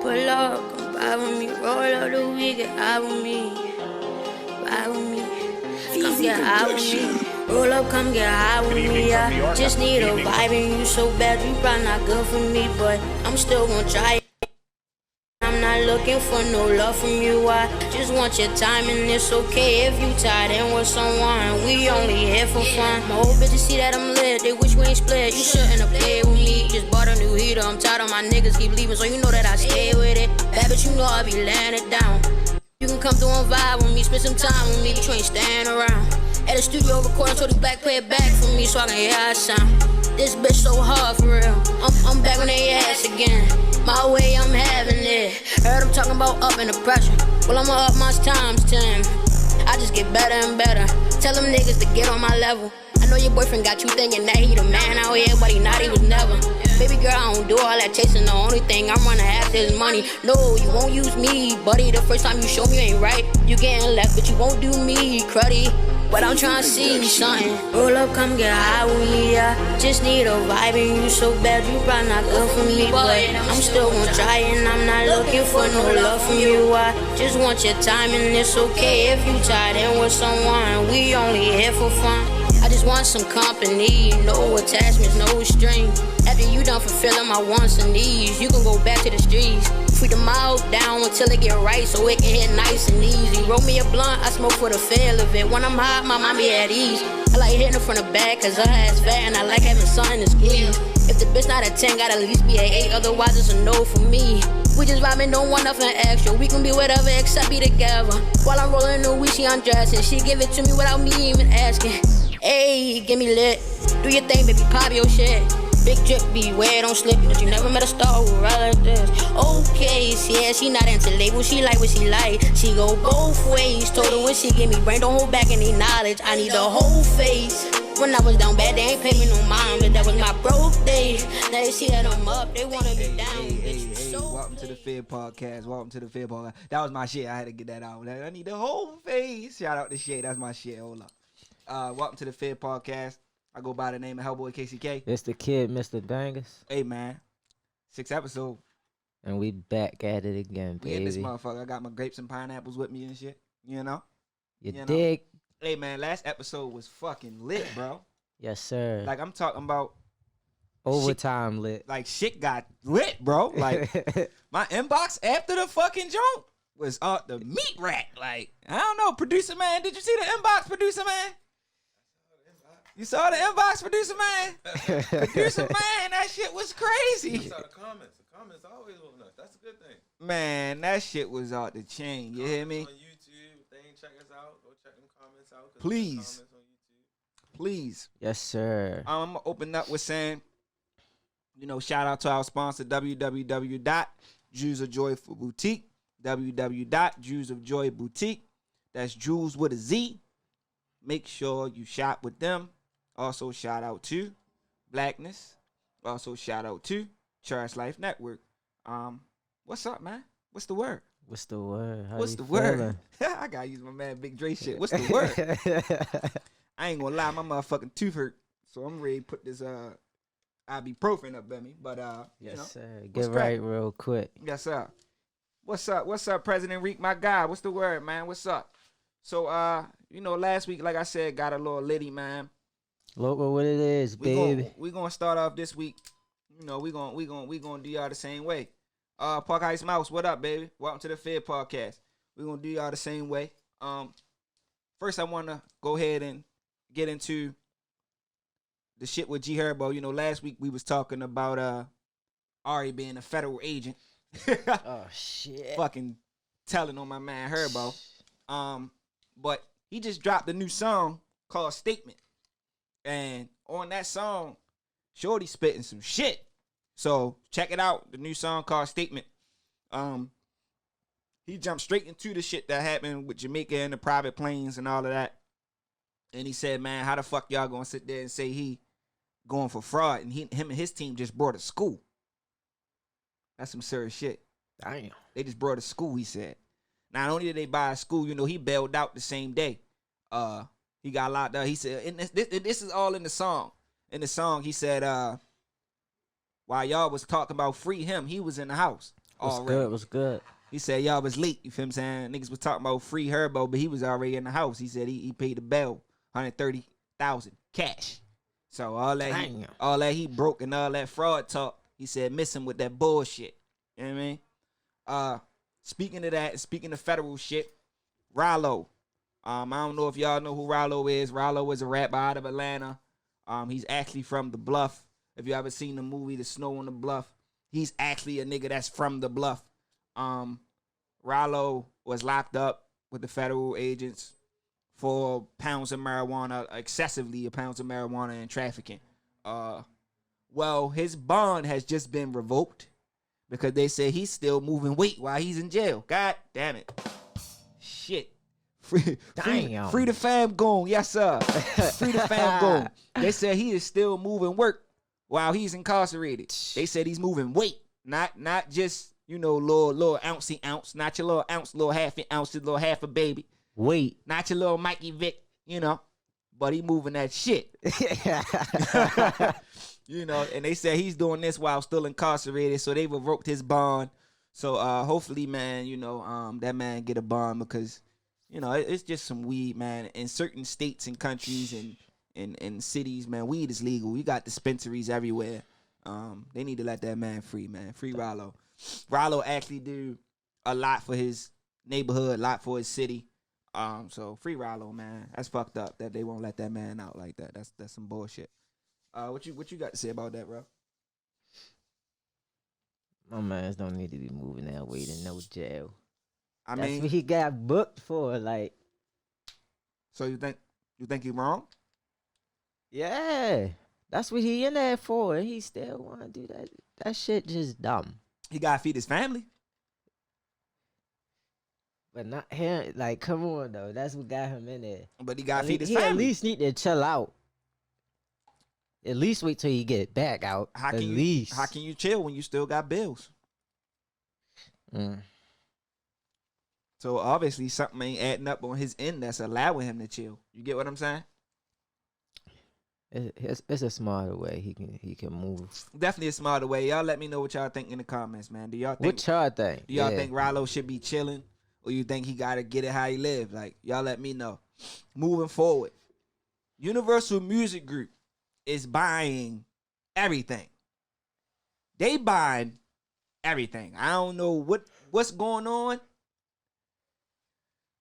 Pull up, come buy with me. Roll up the weed, get high with me. Buy with me. Come get high with me. Roll up, come get high with me. I just need a vibe and you so bad, you probably not good for me, but I'm still gonna try. I'm not looking for no love from you. I just want your time and it's okay if you tied in with someone. We only here for fun. My old bitches see that I'm lit, they wish we ain't split. You shouldn't have played with me. Just bought a new heater, I'm tired of my niggas keep leaving, so you know that I stay with it. Bad bitch, you know I be laying it down. You can come through and vibe with me, spend some time with me, but you ain't staying around. At the studio recording, so the black play it back for me so I can hear how it sound. This bitch so hard for real. I'm back on they ass again. My way, I'm having it. Heard them talking about up in the pressure. Well, I'ma up my times 10. I just get better and better. Tell them niggas to get on my level. I know your boyfriend got you thinking that he the man out here, but he not, he was never. Baby girl, I don't do all that chasing. The only thing I'm running after is money. No, you won't use me, buddy. The first time you show me you ain't right. You getting left, but you won't do me, cruddy. But I'm tryna see something. Roll up, come get high with me. I just need a vibe and you so bad, you probably not good for me, but I'm still gonna try and I'm not looking for no love from you. I just want your time and it's okay if you tied in with someone. We only here for fun. I just want some company, no attachments, no strings. After you done fulfilling my wants and needs, you can go back to the streets. Freak them out down until it get right so it can hit nice and easy. Roll me a blunt, I smoke for the feel of it. When I'm hot, my mommy at ease. I like hitting her from the back cause her ass fat and I like having something to squeeze. If the bitch not a 10, gotta at least be an 8, otherwise it's a no for me. We just vibing, don't want nothing extra. We can be whatever except be together. While I'm rolling the weed, she undressing. She give it to me without me even asking. Hey, get me lit. Do your thing, baby, pop your shit. Big drip, beware, don't slip. But you never met a star who ride like this. Okay, yeah, she not into labels. She like what she like. She go both ways. Told her when she give me brain, don't hold back any knowledge. I need the whole face. When I was down bad, they ain't pay me no mind, but that was my broke days. Now they see that I'm up, they wanna be down. Hey, welcome to the Fed Podcast. Welcome to the Fed Podcast. That was my shit. I had to get that out. I need the whole face. Shout out to Shay. That's my shit. Hold up. Welcome to the Fed Podcast. I go by the name of Hellboy KCK. It's the kid, Mr. Bangers. Hey, man. 6th episode. And we back at it again, baby. Yeah, this motherfucker. I got my grapes and pineapples with me and shit. You know? You dig? Hey, man, last episode was fucking lit, bro. Yes, sir. Like, I'm talking about overtime shit, lit. Like, shit got lit, bro. Like, my inbox after the fucking joint was the meat rack. Like, I don't know, producer man. Did you see the inbox, producer man? You saw the inbox, producer man? Producer man, that shit was crazy. You saw the comments. The comments always moving us. That's a good thing. Man, that shit was out the chain. You hear me? On YouTube, if they ain't check us out, go check them comments out. Please. Comments on YouTube. Please. Yes, sir. I'm going to open up with saying, shout out to our sponsor, www.jewelsofjoyboutique, www.jewelsofjoyboutique. That's Jewels with a Z. Make sure you shop with them. Also, shout out to Blackness. Also, shout out to Charles Life Network. What's up, man? What's the word? What's the word? What's the word? I gotta use my man Big Dre shit. What's the word? I ain't gonna lie, my motherfucking tooth hurt, so I'm ready to put this ibuprofen up at me. But yes, sir. Get right real quick. Yes, sir. What's up? What's up, President Reek? My guy. What's the word, man? What's up? So last week, like I said, got a little litty, man. Look what it is, baby. We gonna start off this week. We gonna do y'all the same way. Park Ice Mouse, what up, baby? Welcome to the Fed Podcast. We gonna do y'all the same way. First I wanna go ahead and get into the shit with G Herbo. Last week we was talking about Ari being a federal agent. Oh shit. Fucking telling on my man Herbo. But he just dropped a new song called Statement. And on that song, Shorty spitting some shit. So check it out. The new song called Statement. He jumped straight into the shit that happened with Jamaica and the private planes and all of that. And he said, man, how the fuck y'all gonna sit there and say he going for fraud? And him and his team just brought a school. That's some serious shit. Damn. They just brought a school, he said. Not only did they buy a school, he bailed out the same day. He got locked up. He said, and this is all in the song. In the song, he said, while y'all was talking about free him, he was in the house. What's already. good? What's good? He said y'all was late. You feel what I'm saying? Niggas was talking about free Herbo, but he was already in the house. He said he paid the bill, 130,000 cash. So all that he broke and all that fraud talk, he said miss him with that bullshit. You know what I mean? Speaking of that, speaking of federal shit, Rollo. I don't know if y'all know who Rollo is. Rollo is a rapper out of Atlanta. He's actually from the Bluff. If you ever seen the movie The Snow on the Bluff, he's actually a nigga that's from the Bluff. Rollo was locked up with the federal agents for pounds of marijuana, excessively pounds of marijuana and trafficking. Well, his bond has just been revoked because they say he's still moving weight while he's in jail. God damn it. Shit. Free the fam gone. Yes, sir. Free the fam gone. They said he is still moving work while he's incarcerated. They said he's moving weight, not just, little ouncy ounce, not your little ounce, little half an ounce, little half a baby. Wait. Not your little Mikey Vick, but he moving that shit. And they said he's doing this while still incarcerated, so they revoked his bond. So hopefully, man, that man get a bond because, it's just some weed, man. In certain states and countries and cities, man, weed is legal. We got dispensaries everywhere. They need to let that man free, man. Free Rollo. Rollo actually do a lot for his neighborhood, a lot for his city. So free Rollo, man. That's fucked up that they won't let that man out like that. That's some bullshit. What you got to say about that, bro? My mans don't need to be moving that way to no jail. That's what he got booked for, like. So you think he wrong? Yeah, that's what he in there for, and he still want to do that. That shit just dumb. He gotta feed his family. But not him. Like, come on though, that's what got him in there. But he gotta feed his family. He at least need to chill out. At least wait till you get back out. How can you chill when you still got bills? So obviously something ain't adding up on his end that's allowing him to chill. You get what I'm saying? It's a smarter way he can move. Definitely a smarter way. Y'all let me know what y'all think in the comments, man. Do y'all think what y'all think? Do y'all think Rollo should be chilling, or you think he gotta get it how he live? Like, y'all let me know. Moving forward, Universal Music Group is buying everything. They buying everything. I don't know what's going on.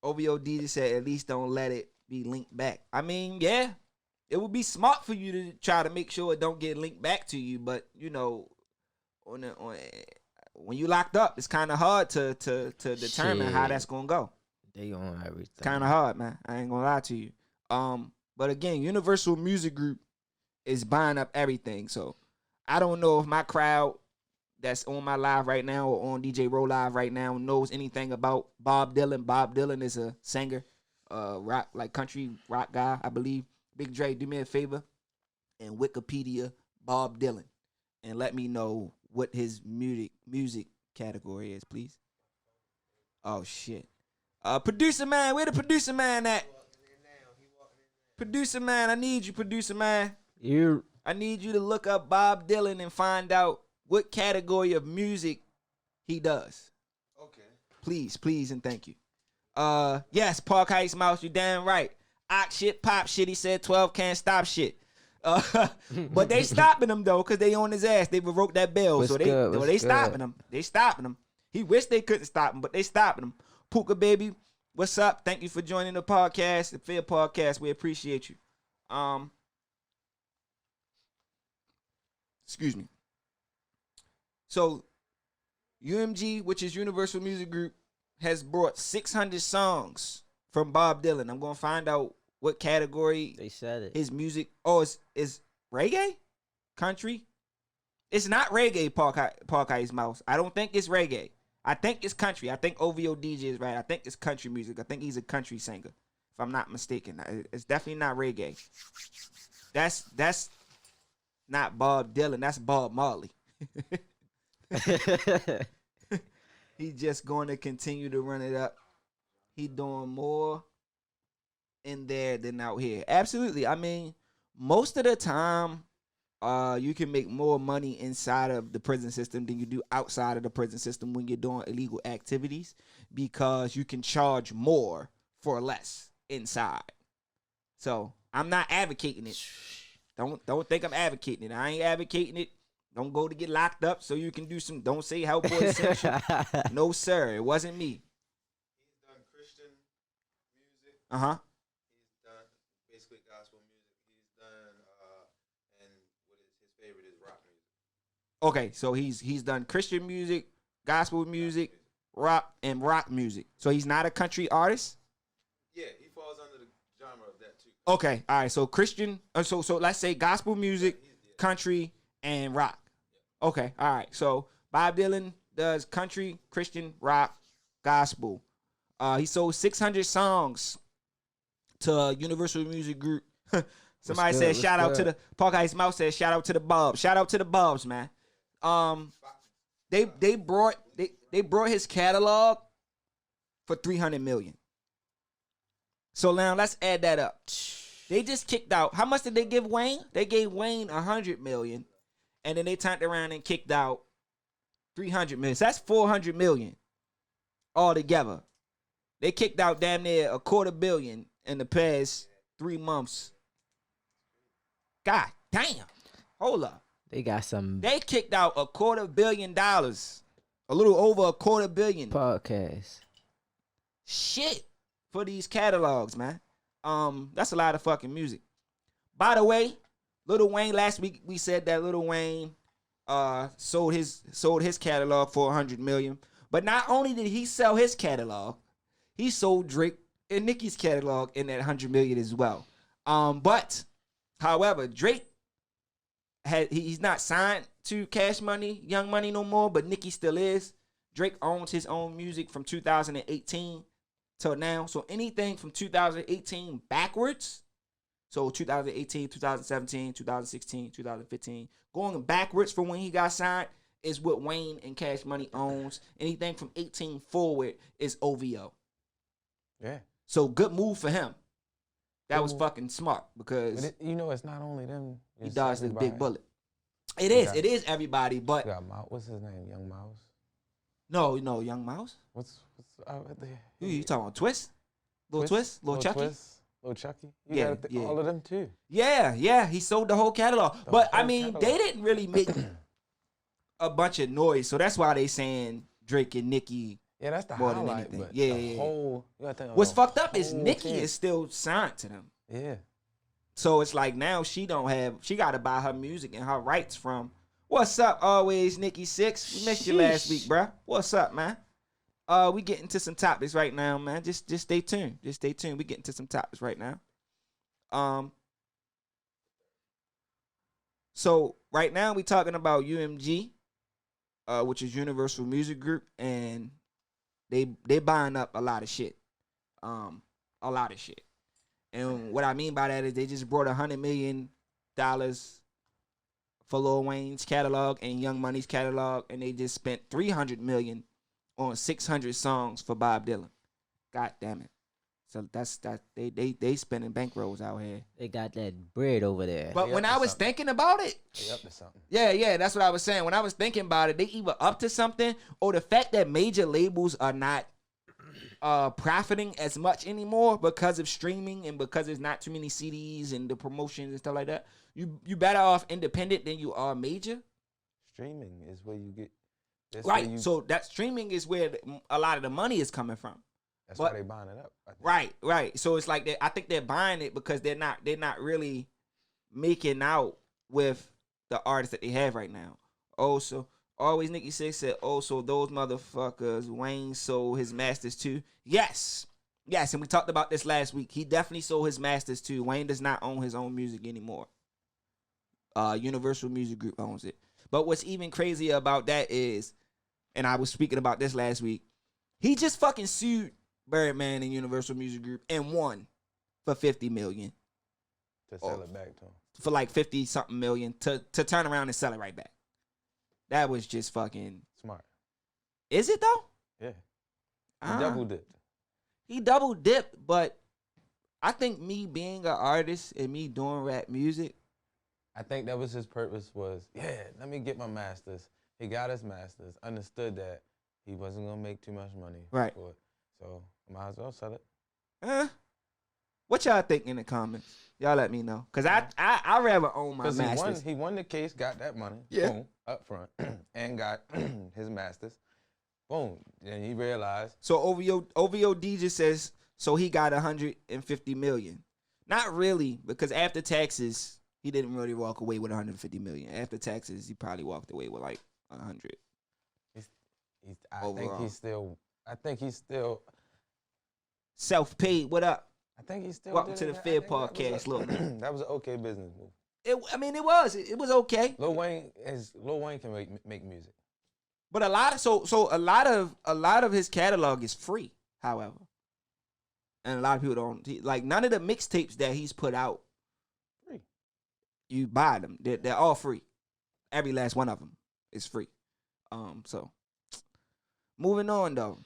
OVO DJ said at least don't let it be linked back. I mean, yeah, it would be smart for you to try to make sure it don't get linked back to you, but when you locked up, it's kind of hard to determine how that's gonna go. They on everything. Kind of hard, man. I ain't gonna lie to you. But again, Universal Music Group is buying up everything. So I don't know if my crowd that's on my live right now or on DJ Roll Live right now knows anything about Bob Dylan. Bob Dylan is a singer, rock, like country rock guy, I believe. Big Dre, do me a favor and Wikipedia Bob Dylan and let me know what his music category is, please. Oh shit. Producer man, where the producer man at? Producer man, I need you, producer man. I need you to look up Bob Dylan and find out what category of music he does. Okay. Please, and thank you. Yes, Park Heights Mouse, you damn right. Ock shit, pop shit, he said 12 can't stop shit. But they stopping him though, cause they on his ass. They revoked that bill. What's so they stopping him. They stopping him. He wished they couldn't stop him, but they stopping him. Puka baby, what's up? Thank you for joining the podcast, the Fair Podcast. We appreciate you. Excuse me. So, UMG, which is Universal Music Group, has brought 600 songs from Bob Dylan. I'm gonna find out what category they said it. His music. Oh, is reggae, country. It's not reggae. Park Ice Mouse. I don't think it's reggae. I think it's country. I think OVO DJ is right. I think it's country music. I think he's a country singer, if I'm not mistaken. It's definitely not reggae. That's not Bob Dylan. That's Bob Marley. He's just going to continue to run it up. He doing more in there than out here. Absolutely. I mean, most of the time, you can make more money inside of the prison system than you do outside of the prison system when you're doing illegal activities, because you can charge more for less inside. So I'm not advocating it. Don't think I'm advocating it. I ain't advocating it. Don't go to get locked up so you can do some. Don't say help or essential. No, sir. It wasn't me. He's done Christian music. Uh huh. He's done basically gospel music. He's done and what is his favorite is rock music. Okay, so he's done Christian music, gospel music, rock music. So he's not a country artist. Yeah, he falls under the genre of that too. Okay, all right. So Christian. So let's say gospel music, country, and rock. Okay, all right. So Bob Dylan does country, Christian, rock, gospel. He sold 600 songs to Universal Music Group. Somebody said shout out to the Park Ice Mouse said shout out to the Bubs. Shout out to the Bubs, man. They brought his catalog for 300 million. So now let's add that up. They just kicked out. How much did they give Wayne? They gave Wayne 100 million. And then they turned around and kicked out 300 million. So that's 400 million altogether. They kicked out damn near $250 million in the past 3 months. God damn. Hold up. They got some They kicked out $250 million. A little over $250 million. podcast. Shit for these catalogs, man. That's a lot of fucking music. By the way, Lil Wayne, last week we said that Lil Wayne sold his catalog for $100 million. But not only did he sell his catalog, he sold Drake and Nicki's catalog in that $100 million as well. But however, Drake he's not signed to Cash Money, Young Money no more, but Nicki still is. Drake owns his own music from 2018 till now. So anything from 2018 backwards, so 2018, 2017, 2016, 2015, going backwards from when he got signed is what Wayne and Cash Money owns. Anything from 18 forward is OVO. Yeah. So good move for him. That Good was move. fucking smart because It's not only them. he it's dodged the everybody. big bullet. It got- is everybody, but You got what's his name? Young Mouse. no, Young Mouse. What's out there? Who you talking about? Twist? Little Twist? Little Chucky? Little Chucky. You Yeah, got yeah. all of them too. Yeah, he sold the whole catalog. But I whole mean, catalog. they didn't really make a bunch of noise, so that's why they saying Drake and Nicki. Yeah, that's the More than highlight. anything. But Yeah, the yeah. whole. You gotta think of What's the fucked up is whole Nicki team. is still signed to them. Yeah. So it's like now she got to buy her music and her rights from. What's up, always Nikki Six? We missed you last week, bruh. What's up, man? We getting to some topics right now, man. Just stay tuned. Just stay tuned. We getting to some topics right now. So right now we talking about UMG, which is Universal Music Group, and they buying up a lot of shit. A lot of shit. And what I mean by that is they just brought $100 million for Lil Wayne's catalog and Young Money's catalog, and they just spent $300 million on 600 songs for Bob Dylan. God damn it! So that's they spending bankrolls out here. They got that bread over there. But They when up to I was something. thinking about it, They up to something. yeah, that's what I was saying. When I was thinking about it, they either up to something or the fact that major labels are not profiting as much anymore because of streaming and because there's not too many CDs and the promotions and stuff like that. You better off independent than you are major. Streaming is where you get. That's Right. Where you, So that streaming is where a lot of the money is coming from. that's but- why they buying it up. I think. Right. So it's like I think they're buying it because they're not really making out with the artists that they have right now. Oh, so always Nikki Six said, oh, so those motherfuckers, Wayne sold his masters too. Yes, and we talked about this last week. He definitely sold his masters too. Wayne does not own his own music anymore. Universal Music Group owns it. But what's even crazier about that is, and I was speaking about this last week, he just fucking sued Birdman and Universal Music Group and won for $50 million, To sell it back to them. for like 50 something million to turn around and sell it right back. That was just fucking. Smart. Is it though? Yeah. Ah. Double dipped. He double dipped, but I think me being an artist and me doing rap music, I think that was his purpose was, let me get my masters. He got his masters, understood that he wasn't going to make too much money Right. for it. So, might as well sell it. What y'all think in the comments? Y'all let me know. Because I rather own my Because masters. he won the case, got that money, Yeah. boom, up front, and got his masters. Boom. Then he realized. So OVO D just says, so he got 150 million. Not really, because after taxes, he didn't really walk away with 150 million. After taxes, he probably walked away with like 100. I think he's still Self-paid. What up? I think he's still. Welcome to the Fed Podcast. Look, that was an okay business move. it was okay. Lil Wayne can make music. But a lot of his catalog is free, however. And a lot of people don't like none of the mixtapes that he's put out. Free. You buy them. They're all free. Every last one of them is free. So moving on though.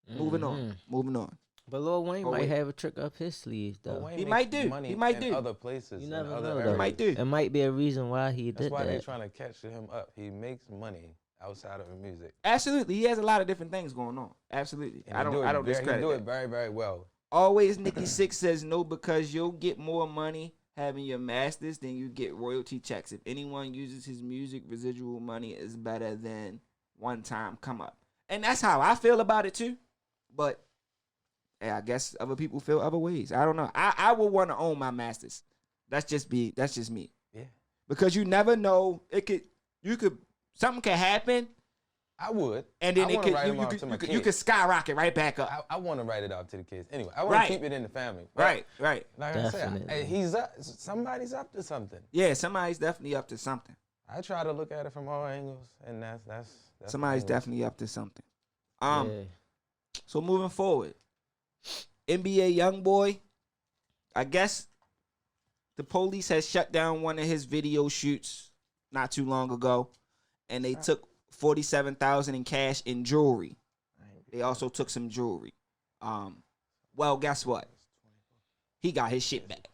Moving on. But Lil Wayne Oh, might wait. have a trick up his sleeve though. Lil Wayne He makes might do. money He might in do. other places. You never in other know, though. areas. He might do. It might be a reason why he That's did why they're that. trying to catch him up. He makes money outside of music. Absolutely. He has a lot of different things going on. Absolutely. And I don't He discredit do that. it very, very well. Always Nikki Six says no because you'll get more money having your masters than you get royalty checks. If anyone uses his music, residual money is better than one time come up. And that's how I feel about it too. But I guess other people feel other ways. I don't know. I would want to own my masters. That's just me. Yeah. Because you never know. Something could happen. I would. And then I wanna write 'em off to my you kids. could skyrocket right back up. I want to write it off to the kids. Anyway, I want Right. to keep it in the family. Right. Like I said, Definitely. he's up. Somebody's up to something. Yeah, somebody's definitely up to something. I try to look at it from all angles, and that's Somebody's the angle. definitely up to something. Yeah. So moving forward, NBA YoungBoy, I guess the police has shut down one of his video shoots not too long ago, and they took $47,000 in cash and jewelry. They also took some jewelry. Well, guess what? He got his shit back.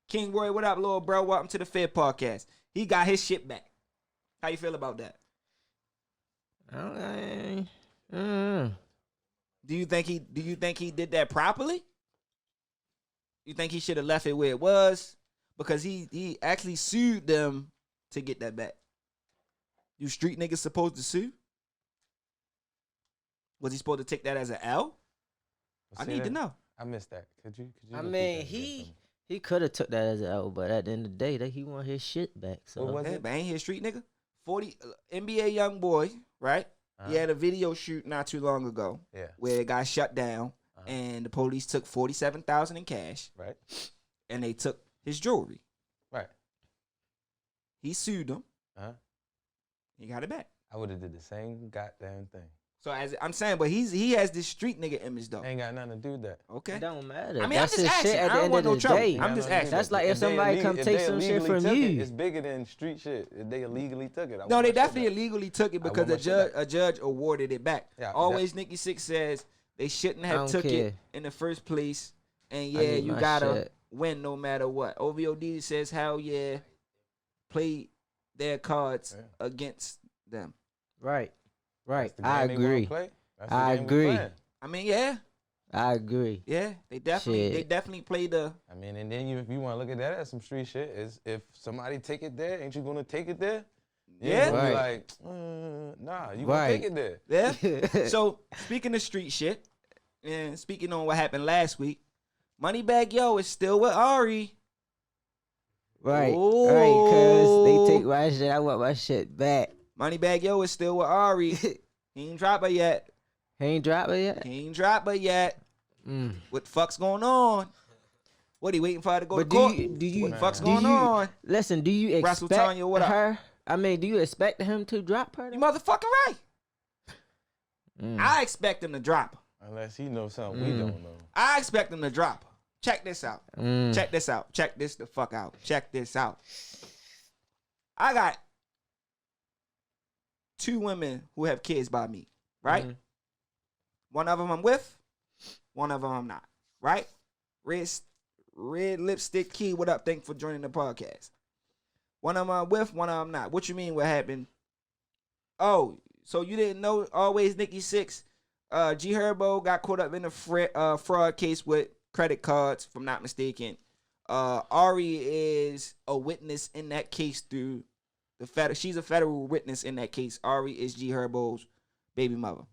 King Roy, what up, little bro? Welcome to the Fed Podcast. He got his shit back. How you feel about that? Do you think he did that properly? You think he should have left it where it was? Because he actually sued them to get that back. You street niggas supposed to sue? Was he supposed to take that as an L? I need to know. I missed that. Could you I repeat mean, that again for me? he could have took that as an L, but at the end of the day, that he want his shit back. So What was Yeah, it? but ain't he a street nigga? NBA YoungBoy, right? He had a video shoot not too long ago Yeah. where it got shut down, and the police took $47,000 in cash, Right. and they took his jewelry. Right. He sued them. Uh-huh. He got it back. I would have did the same goddamn thing. So as I'm saying, but he has this street nigga image though. Ain't got nothing to do with that. Okay. it don't matter. I mean, That's I'm just his shit asking. at I the don't end want of no the trouble. day. I'm just Ain't got nothing to do asking. with That's that. like if they somebody come take they some shit illegally from took you. it, it's bigger than street shit. If they illegally took it. I No, want they my shit definitely back. illegally took it I because want my shit back. a judge awarded it back. Yeah, Always Nikki Six says they shouldn't I have don't took it care. in the first place. And I yeah, need you my gotta shit. win no matter what. OVOD says hell yeah, play their cards against them. Right. Right. That's the I game they wanna agree. play. That's the I game we agree. playing. I mean, yeah, I agree. they definitely play the. I mean, and then if you want to look at that as some street shit, is if somebody take it there, ain't you gonna take it there? You Yeah. ain't gonna be Right. like, nah, you gonna Right. take it there. Yeah. So speaking of street shit, and speaking on what happened last week, Moneybag Yo is still with Ari. Right. Ooh. Right. Cause they take my shit. I want my shit back. Moneybag Yo is still with Ari. He ain't drop her yet. He ain't drop it yet. He ain't drop her yet. What the fuck's going on? What he waiting for her to go But to court? do you What the fuck's do going you- on? Listen, do you Russell expect Tanya, what up? her? I mean, do you expect him to drop her? You motherfucking right. Mm. I expect him to drop her. Unless he knows something we don't know. I expect him to drop her. Check this out. Mm. Check this out. Check this the fuck out. Check this out. I got 2 women who have kids by me, right? Mhm. One of them I'm with, one of them I'm not, right? Red Lipstick Key, what up? Thank you for joining the podcast. One of them I'm with, one of them not. What you mean? What happened? Oh, so you didn't know? Always Nikki Six. G Herbo got caught up in a fraud case with credit cards, if I'm not mistaken. Ari is a witness in that case through she's a federal witness in that case. Ari is G Herbo's baby mother.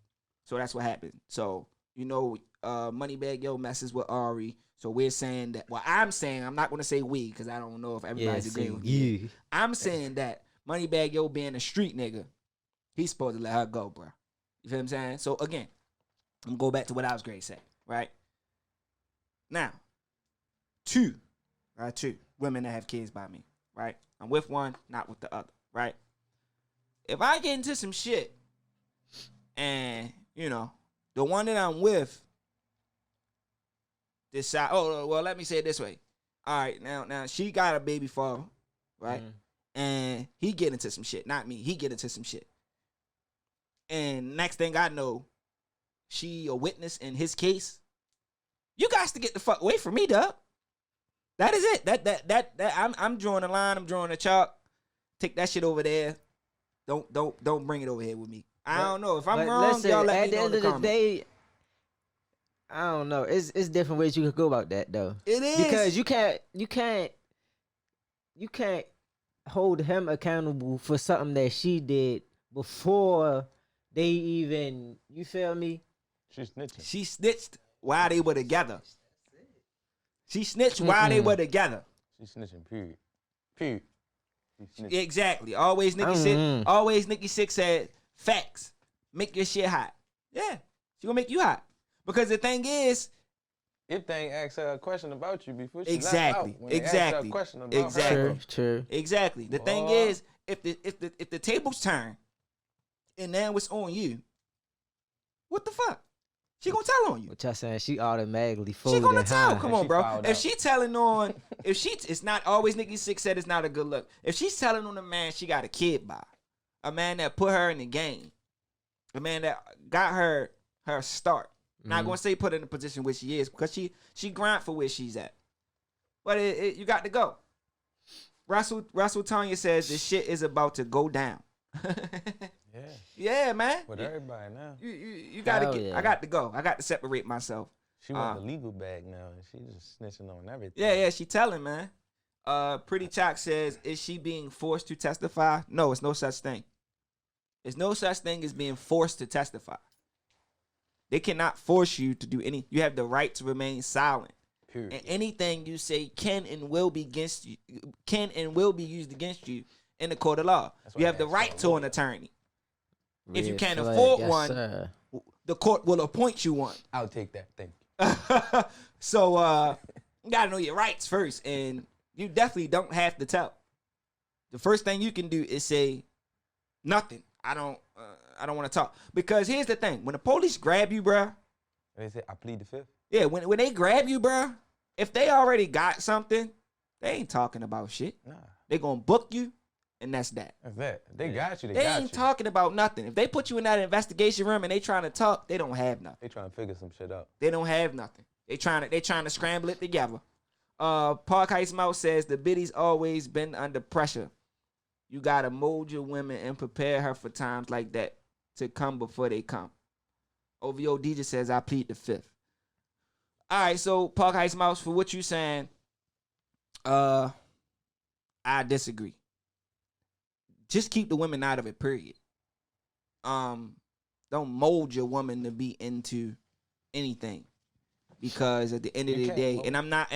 So that's what happened. So, Moneybag Yo messes with Ari. So we're saying that, I'm saying, I'm not going to say we, because I don't know if everybody's agreeing with me. I'm saying that Moneybag Yo being a street nigga, he's supposed to let her go, bro. You feel what I'm saying? So again, I'm going to go back to what I was going to say, right? Now, two women that have kids by me, right? I'm with one, not with the other, right? If I get into some shit and, the one that I'm with decide, let me say it this way. All right, now she got a baby father, right? And he get into some shit, not me. He get into some shit. And next thing I know, she a witness in his case. You guys to get the fuck away from me, dog. That is it. I'm drawing a line. I'm drawing a chalk. Take that shit over there. Don't bring it over here with me. I don't know if I'm wrong. Listen, y'all let at me know in the the end of the comments. day, I don't know. It's different ways you could go about that though. It is because you can't hold him accountable for something that she did before they even. You feel me? She's snitching. She snitched while they were together. She snitched while they were together. She's snitching. Period. She snitching. Exactly. Always Nikki Six said facts. Make your shit hot. Yeah, she gonna make you hot. Because the thing is, if they ain't ask her a question about you before she exactly, left out, when they ask her a question about her, True. Exactly. The thing is, if the tables turn, and now it's on you, what the fuck? She gonna tell on you. What y'all saying? She automatically She folded. gonna tell. Huh? Come on, She bro. fouled If out. she telling on, it's not always Nikki Six said it's not a good look. If she's telling on a man she got a kid by, a man that put her in the game, a man that got her start. Not gonna say put her in the position where she is because she grind for where she's at. But you got to go. Russell Tanya says the shit is about to go down. Yeah, man. With everybody now. You gotta get. Yeah. I got to go. I got to separate myself. She want the legal bag now, and she just snitching on everything. Yeah, she telling, man. Pretty Chalk says, is she being forced to testify? No, it's no such thing. There's no such thing as being forced to testify. They cannot force you to do any. You have the right to remain silent. Period. And anything you say can and will be against you, can and will be used against you in the court of law. You have the right to an attorney. If you Red can't flag, afford yes, one, sir. the court will appoint you one. I'll take that. Thank you. So you gotta know your rights first, and you definitely don't have to tell. The first thing you can do is say nothing. I don't want to talk, because here's the thing: when the police grab you, bruh. They say I plead the fifth. Yeah, when they grab you, bruh, if they already got something, they ain't talking about shit. Nah, They gonna book you, and that's that. that's that. They got you. They They got ain't you. talking about nothing. If they put you in that investigation room and they trying to talk, they don't have nothing. They trying to figure some shit out. They don't have nothing. They trying to scramble it together. Park Heights Mouse says the biddy's always been under pressure. You gotta mold your women and prepare her for times like that to come before they come. OVO DJ says I plead the fifth. All right, so Park Heights Mouse, for what you saying, I disagree. Just keep the women out of it, period. Don't mold your woman to be into anything, because at the end of the day, and I'm not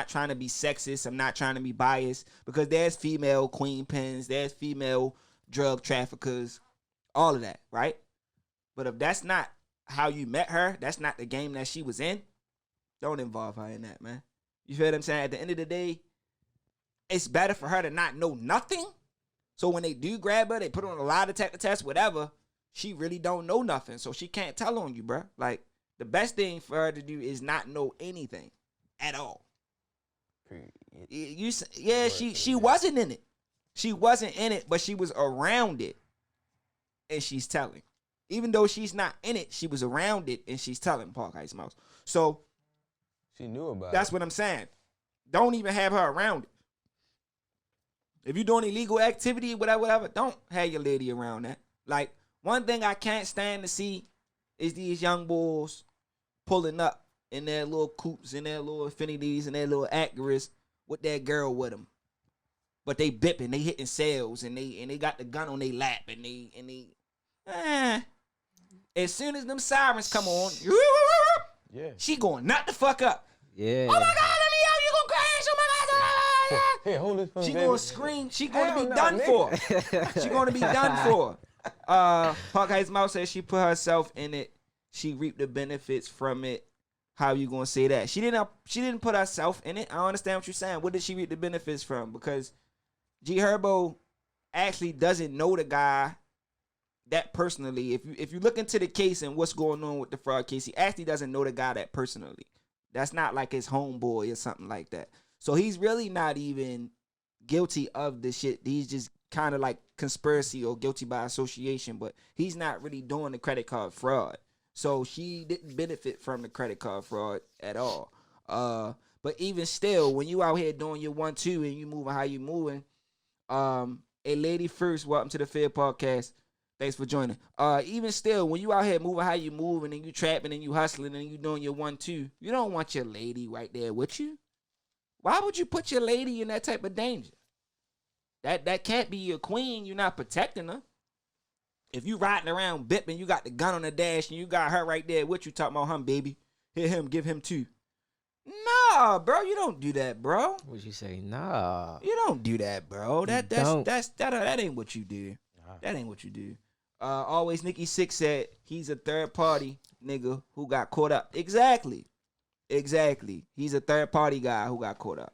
trying to be sexist, I'm not trying to be biased, because there's female queen pins, there's female drug traffickers, all of that, right? But if that's not how you met her, that's not the game that she was in, don't involve her in that, man. You feel what I'm saying? At the end of the day, it's better for her to not know nothing. So when they do grab her, they put her on a lie detector test, whatever, she really don't know nothing. So she can't tell on you, bro. Like, the best thing for her to do is not know anything at all. She wasn't in it. She wasn't in it, but she was around it, and she's telling. Even though she's not in it, she was around it, and she's telling, Park Heights Mouse. So She knew about that's it. what I'm saying. Don't even have her around it. If you're doing illegal activity, whatever, don't have your lady around that. Like, one thing I can't stand to see is these young boys pulling up in their little coupes, in their little Infinities, and their little Acuras with that girl with them. But they bipping, they hitting sales, and they got the gun on their lap, and they as soon as them sirens come on, Yeah. she going nut the fuck up. Yeah. Oh my God, let me out, you gonna crash, oh my God. Here, hold this phone, She baby. gonna scream, she gonna Hell be no, done nigga. for. She gonna be done for. Park Heights Mouse says she put herself in it, she reaped the benefits from it. How you gonna say that? She didn't put herself in it. I don't understand what you're saying. What did she reap the benefits from? Because G Herbo actually doesn't know the guy that personally. If you look into the case and what's going on with the fraud case, he actually doesn't know the guy that personally. That's not like his homeboy or something like that. So he's really not even guilty of the shit. He's just kind of like conspiracy or guilty by association, but he's not really doing the credit card fraud. So she didn't benefit from the credit card fraud at all. But even still, when you out here doing your 1-2 and you moving how you moving, a lady first, welcome to the Fair Podcast. Thanks for joining. Even still, when you out here moving how you moving and you trapping and you hustling and you doing your 1-2, you don't want your lady right there with you. Why would you put your lady in that type of danger? That can't be your queen. You're not protecting her. If you riding around bipping, you got the gun on the dash and you got her right there with you talking about him, baby. Hit him, give him 2. Nah, bro, you don't do that, bro. What'd you say? Nah. You don't do that, bro. That ain't what you do. Nah. That ain't what you do. Always Nikki Six said he's a third party nigga who got caught up. Exactly. He's a third party guy who got caught up.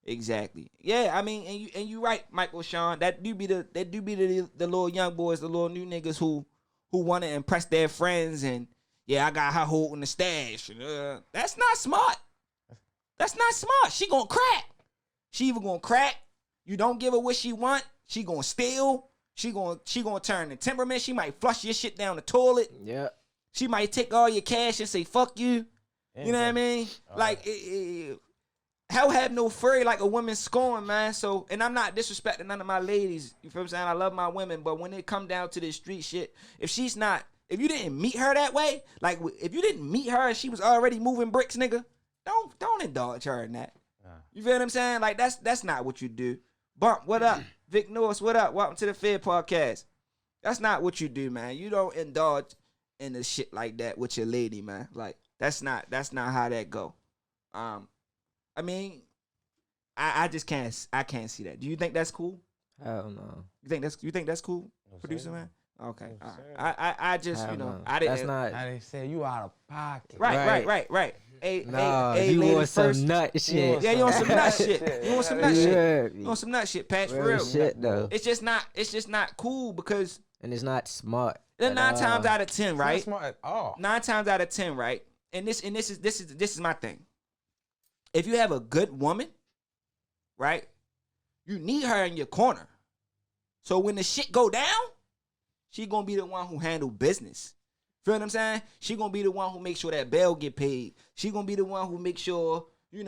Exactly. Yeah, I mean, and you right, Michael Sean. That do be the little young boys, the little new niggas who want to impress their friends and yeah, I got her holding the stash. That's not smart. That's not smart. She gonna crack. She even gonna crack. You don't give her what she want. She gonna steal. She gonna turn the temperament. She might flush your shit down the toilet. Yeah. She might take all your cash and say fuck you. You know what I mean? Like hell have no fury like a woman scorn, man. So, and I'm not disrespecting none of my ladies. You feel what I'm saying? I love my women, but when it come down to this street shit, if you didn't meet her that way, like if you didn't meet her and she was already moving bricks, nigga, don't indulge her in that. You feel what I'm saying? Like that's not what you do. Bump, what up? Vic Norris, what up? Welcome to the Fair Podcast. That's not what you do, man. You don't indulge in the shit like that with your lady, man. Like that's not how that go. I mean, I just can't see that. Do you think that's cool? Hell no. You think that's cool, No, producer sir. man? Okay. No, All sir. right. I just, Hell no. I didn't. That's not. How they say you out of pocket. Right. Nah, Hey, you lady want some first. nut shit. Yeah, you want some nut shit. Shit. You want some nut shit. Yeah. You want some nut shit, Patch, for Real real. shit though. It's just not cool because And it's not smart. then at 9 all. times out of 10, It's not right? smart at all. 9 times out of 10, right? And this is my thing. If you have a good woman, right? You need her in your corner. So when the shit go down, she gonna be the one who handle business. Feel what I'm saying? She gonna be the one who make sure that bail get paid. She gonna be the one who make sure, you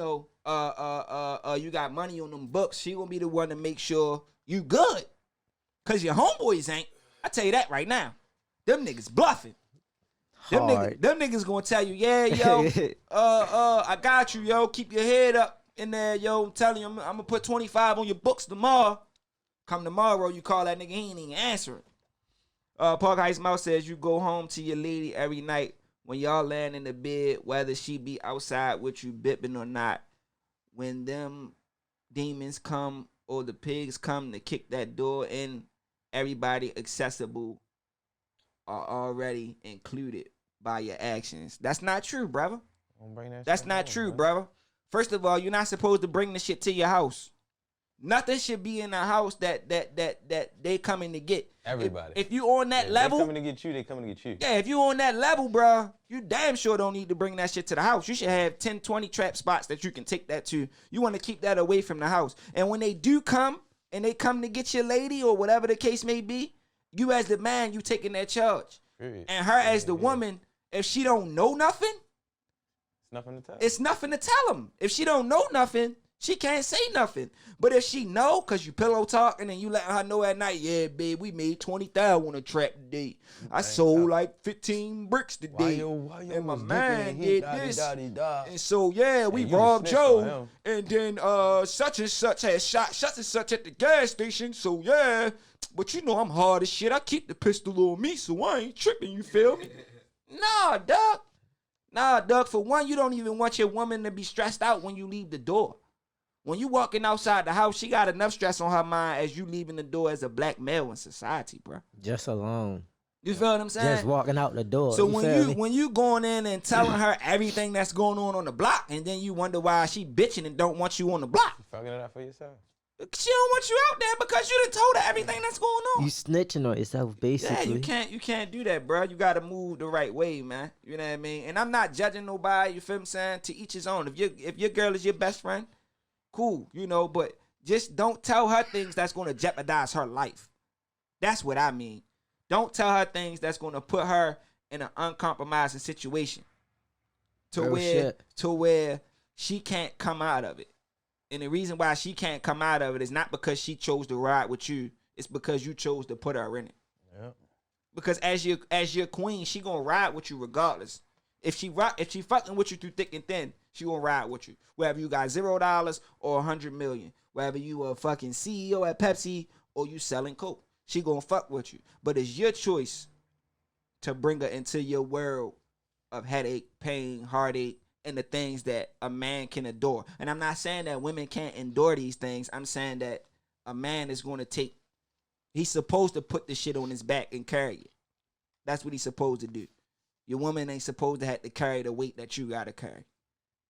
got money on them books. She gonna be the one to make sure you good. Cause your homeboys ain't. I tell you that right now. Them niggas bluffing. Them Hard. niggas gonna tell you, yeah, yo, I got you, yo. Keep your head up in there, yo. I'm telling you, I'm gonna put 25 on your books tomorrow. Come tomorrow, you call that nigga, he ain't even answering. Park Heights Mouse says you go home to your lady every night when y'all land in the bed, whether she be outside with you bipping or not. When them demons come or the pigs come to kick that door in, everybody accessible are already included by your actions. That's not true, brother. Don't bring that That's shit not home, true, bro. brother. First of all, you're not supposed to bring the shit to your house. Nothing should be in the house that they coming to get. Everybody. If you on that If level, they coming to get you, they coming to get you. yeah, if you on that level, bro, you damn sure don't need to bring that shit to the house. You should have 10, 20 trap spots that you can take that to. You want to keep that away from the house. And when they do come, and they come to get your lady or whatever the case may be, you as the man, you taking that charge. Period. And her as the woman, if she don't know nothing, It's nothing to tell. it's nothing to tell them. If she don't know nothing, She can't say nothing. But if she know, cause you pillow talking and you letting her know at night, yeah, babe, we made 20,000 on a trap today. I sold like 15 bricks today. And my man did this. And so yeah, we robbed Joe. And then such and such had shot such and such at the gas station. So yeah, but you know I'm hard as shit. I keep the pistol on me, so I ain't tripping, you feel me? Nah, dog. Nah, dog. For one, you don't even want your woman to be stressed out when you leave the door. When you walking outside the house, she got enough stress on her mind as you leaving the door as a black male in society, bro. Just alone. You feel what I'm saying? Just walking out the door. So when you going in and telling her everything that's going on the block, and then you wonder why she bitching and don't want you on the block. You fucking it up for yourself. She don't want you out there because you done told her everything that's going on. You snitching on yourself, basically. Yeah, you can't do that, bro. You gotta move the right way, man. You know what I mean? And I'm not judging nobody. You feel what I'm saying? To each his own. If your girl is your best friend, cool, you know, but just don't tell her things that's going to jeopardize her life. That's what I mean. Don't tell her things that's going to put her in an uncompromising situation to where she can't come out of it. And the reason why she can't come out of it is not because she chose to ride with you. It's because you chose to put her in it. Yep. Because as your queen, she gonna ride with you regardless. If she fucking with you through thick and thin, she gonna ride with you. Whether you got $0 or 100 million, whether you a fucking CEO at Pepsi or you selling Coke, she gonna fuck with you. But it's your choice to bring her into your world of headache, pain, heartache, and the things that a man can endure. And I'm not saying that women can't endure these things. I'm saying that a man is going to he's supposed to put the shit on his back and carry it. That's what he's supposed to do. Your woman ain't supposed to have to carry the weight that you gotta carry.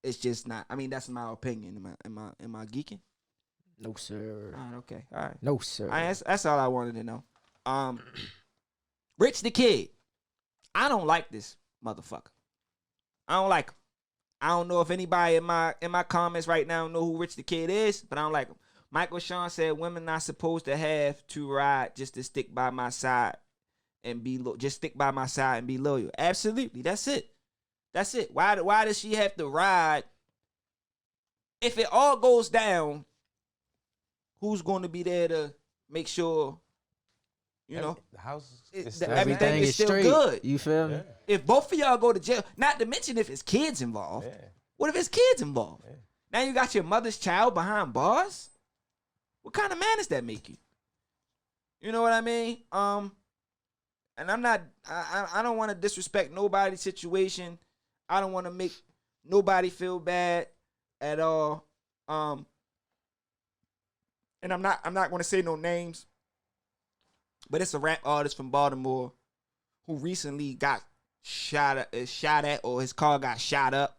It's just not. I mean, that's my opinion. Am I geeking? No, sir. All right, okay. All right. No, sir. All right, that's all I wanted to know. Rich the Kid. I don't like this motherfucker. I don't like him. I don't know if anybody in my comments right now know who Rich the Kid is, but I don't like him. Michael Sean said women not supposed to have to ride just to stick by my side and just stick by my side and be loyal. Absolutely. That's it. That's it. Why does she have to ride? If it all goes down, who's going to be there to make sure, you know, the house everything is still straight. good? You feel me? Yeah. If both of y'all go to jail, not to mention if it's kids involved. Yeah. What if it's kids involved? Yeah. Now you got your mother's child behind bars? What kind of man does that make you? You know what I mean? And I'm not, I don't want to disrespect nobody's situation. I don't want to make nobody feel bad at all. And I'm not going to say no names, but it's a rap artist from Baltimore who recently got shot at, or his car got shot up,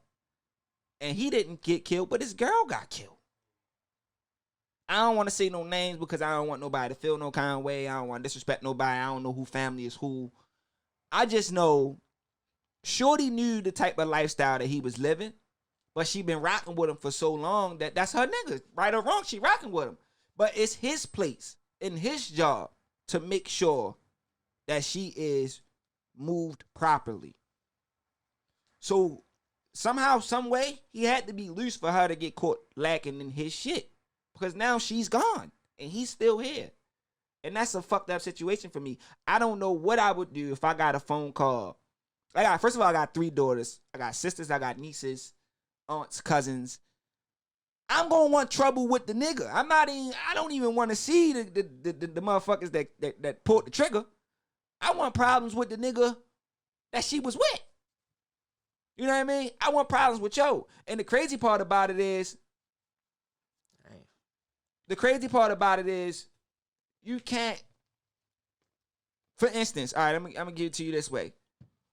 and he didn't get killed, but his girl got killed. I don't want to say no names because I don't want nobody to feel no kind of way. I don't want to disrespect nobody. I don't know who family is who. I just know Shorty knew the type of lifestyle that he was living, but she been rocking with him for so long that that's her nigga. Right or wrong, she rocking with him. But it's his place and his job to make sure that she is moved properly. So somehow, some way, he had to be loose for her to get caught lacking in his shit. Because now she's gone and he's still here. And that's a fucked up situation for me. I don't know what I would do if I got a phone call. First of all, I got 3 daughters. I got sisters, I got nieces, aunts, cousins. I'm gonna want trouble with the nigga. I don't even want to see the motherfuckers that pulled the trigger. I want problems with the nigga that she was with. You know what I mean? I want problems with yo. And the crazy part about it is, you can't. For instance, all right, I'm gonna give it to you this way.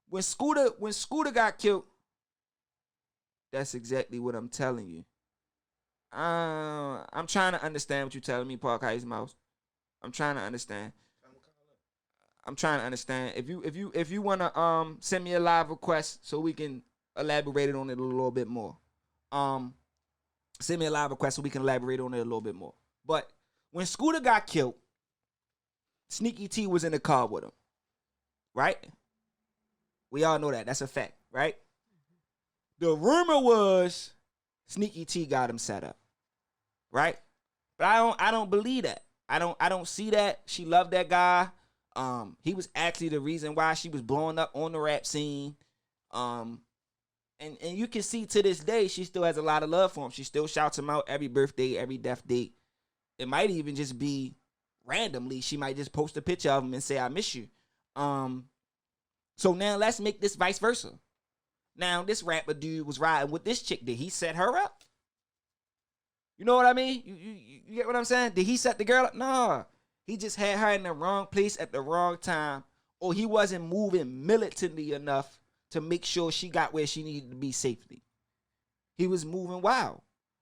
When Scooter got killed, that's exactly what I'm telling you. I'm trying to understand what you're telling me, Park Ice Mouse. I'm trying to understand. If you wanna send me a live request so we can elaborate on it a little bit more. Send me a live request so we can elaborate on it a little bit more. But when Scooter got killed, Sneaky T was in the car with him. Right? We all know that. That's a fact, right? The rumor was Sneaky T got him set up. right? But I don't believe that. I don't see that. She loved that guy. He was actually the reason why she was blowing up on the rap scene. And you can see to this day she still has a lot of love for him. She still shouts him out every birthday, every death date. It might even just be randomly. She might just post a picture of him and say, "I miss you." So now let's make this vice versa. Now this rapper dude was riding with this chick. Did he set her up? You know what I mean? You get what I'm saying? Did he set the girl up? Nah. He just had her in the wrong place at the wrong time, or he wasn't moving militantly enough to make sure she got where she needed to be safely. He was moving wild.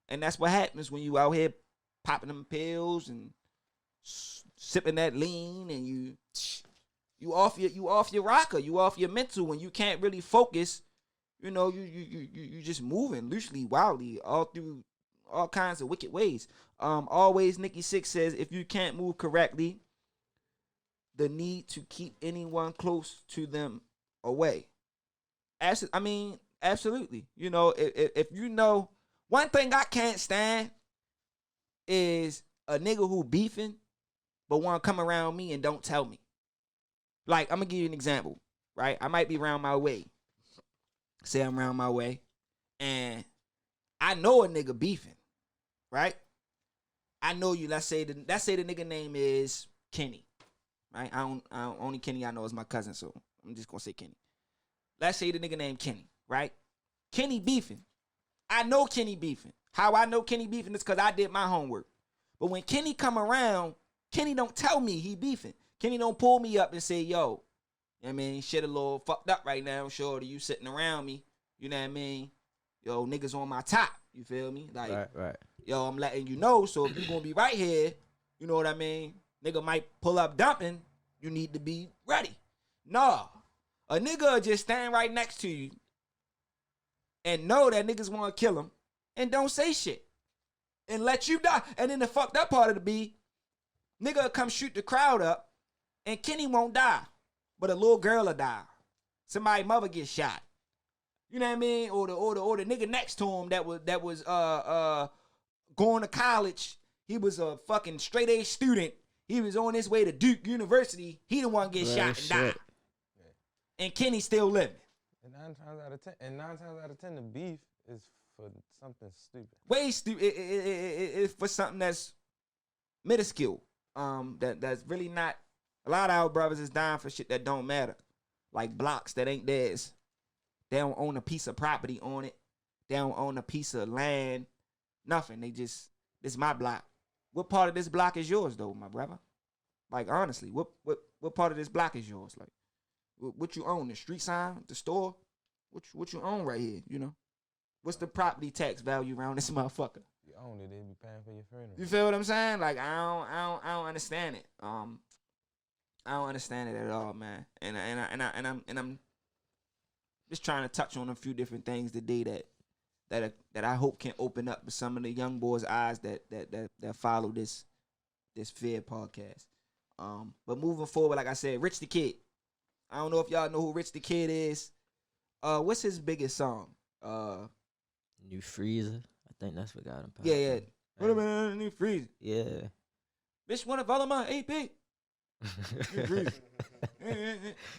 And that's what happens when you out here popping them pills and sipping that lean, and you off your rocker, you off your mental, and you can't really focus. You know, you just moving loosely, wildly, all through all kinds of wicked ways. Always Nikki Sixx says, if you can't move correctly, the need to keep anyone close to them away. Absolutely. You know, if you know, one thing I can't stand is a nigga who beefing but want to come around me and don't tell me. Like, I'm gonna give you an example, right? I might be around my way. Say I'm around my way, and I know a nigga beefing, right? I know you. Let's say the nigga name is Kenny, right? Only Kenny I know is my cousin, so I'm just gonna say Kenny. Let's say the nigga named Kenny, right? Kenny beefing. I know Kenny beefing. How I know Kenny beefing is because I did my homework. But when Kenny come around, Kenny don't tell me he beefing. Kenny don't pull me up and say, yo, you know what I mean, shit a little fucked up right now, shorty, you sitting around me, you know what I mean? Yo, niggas on my top, you feel me? Like, right. Yo, I'm letting you know, so if you gonna be right here, you know what I mean? Nigga might pull up dumping, you need to be ready. Nah, a nigga just stand right next to you and know that niggas want to kill him and don't say shit and let you die. And then the fucked up part of the be, nigga come shoot the crowd up and Kenny won't die, but a little girl will die. Somebody's mother gets shot. You know what I mean? Or the nigga next to him that was going to college. He was a fucking straight A student. He was on his way to Duke University. He the one get shot and died. And Kenny still living. And nine times out of ten, the beef is for something stupid. Way stupid. It's for something that's minuscule. That's really not. A lot of our brothers is dying for shit that don't matter, like blocks that ain't theirs. They don't own a piece of property on it. They don't own a piece of land. Nothing. They just, this is my block. What part of this block is yours, though, my brother? Like, honestly, what part of this block is yours? Like, what you own? The street sign, the store? What you own right here? You know, what's the property tax value around this motherfucker? You own it, they be paying for your funeral. You feel what I'm saying? Like, I don't understand it. I don't understand it at all, man. And I'm just trying to touch on a few different things today that I hope can open up some of the young boys' eyes that follow this Fear podcast. But moving forward, like I said, Rich the Kid. I don't know if y'all know who Rich the Kid is. What's his biggest song? New Freezer. I think that's what got him. Yeah. What about New Freezer? Yeah. Bitch, wanna follow my AP? New Freezer. You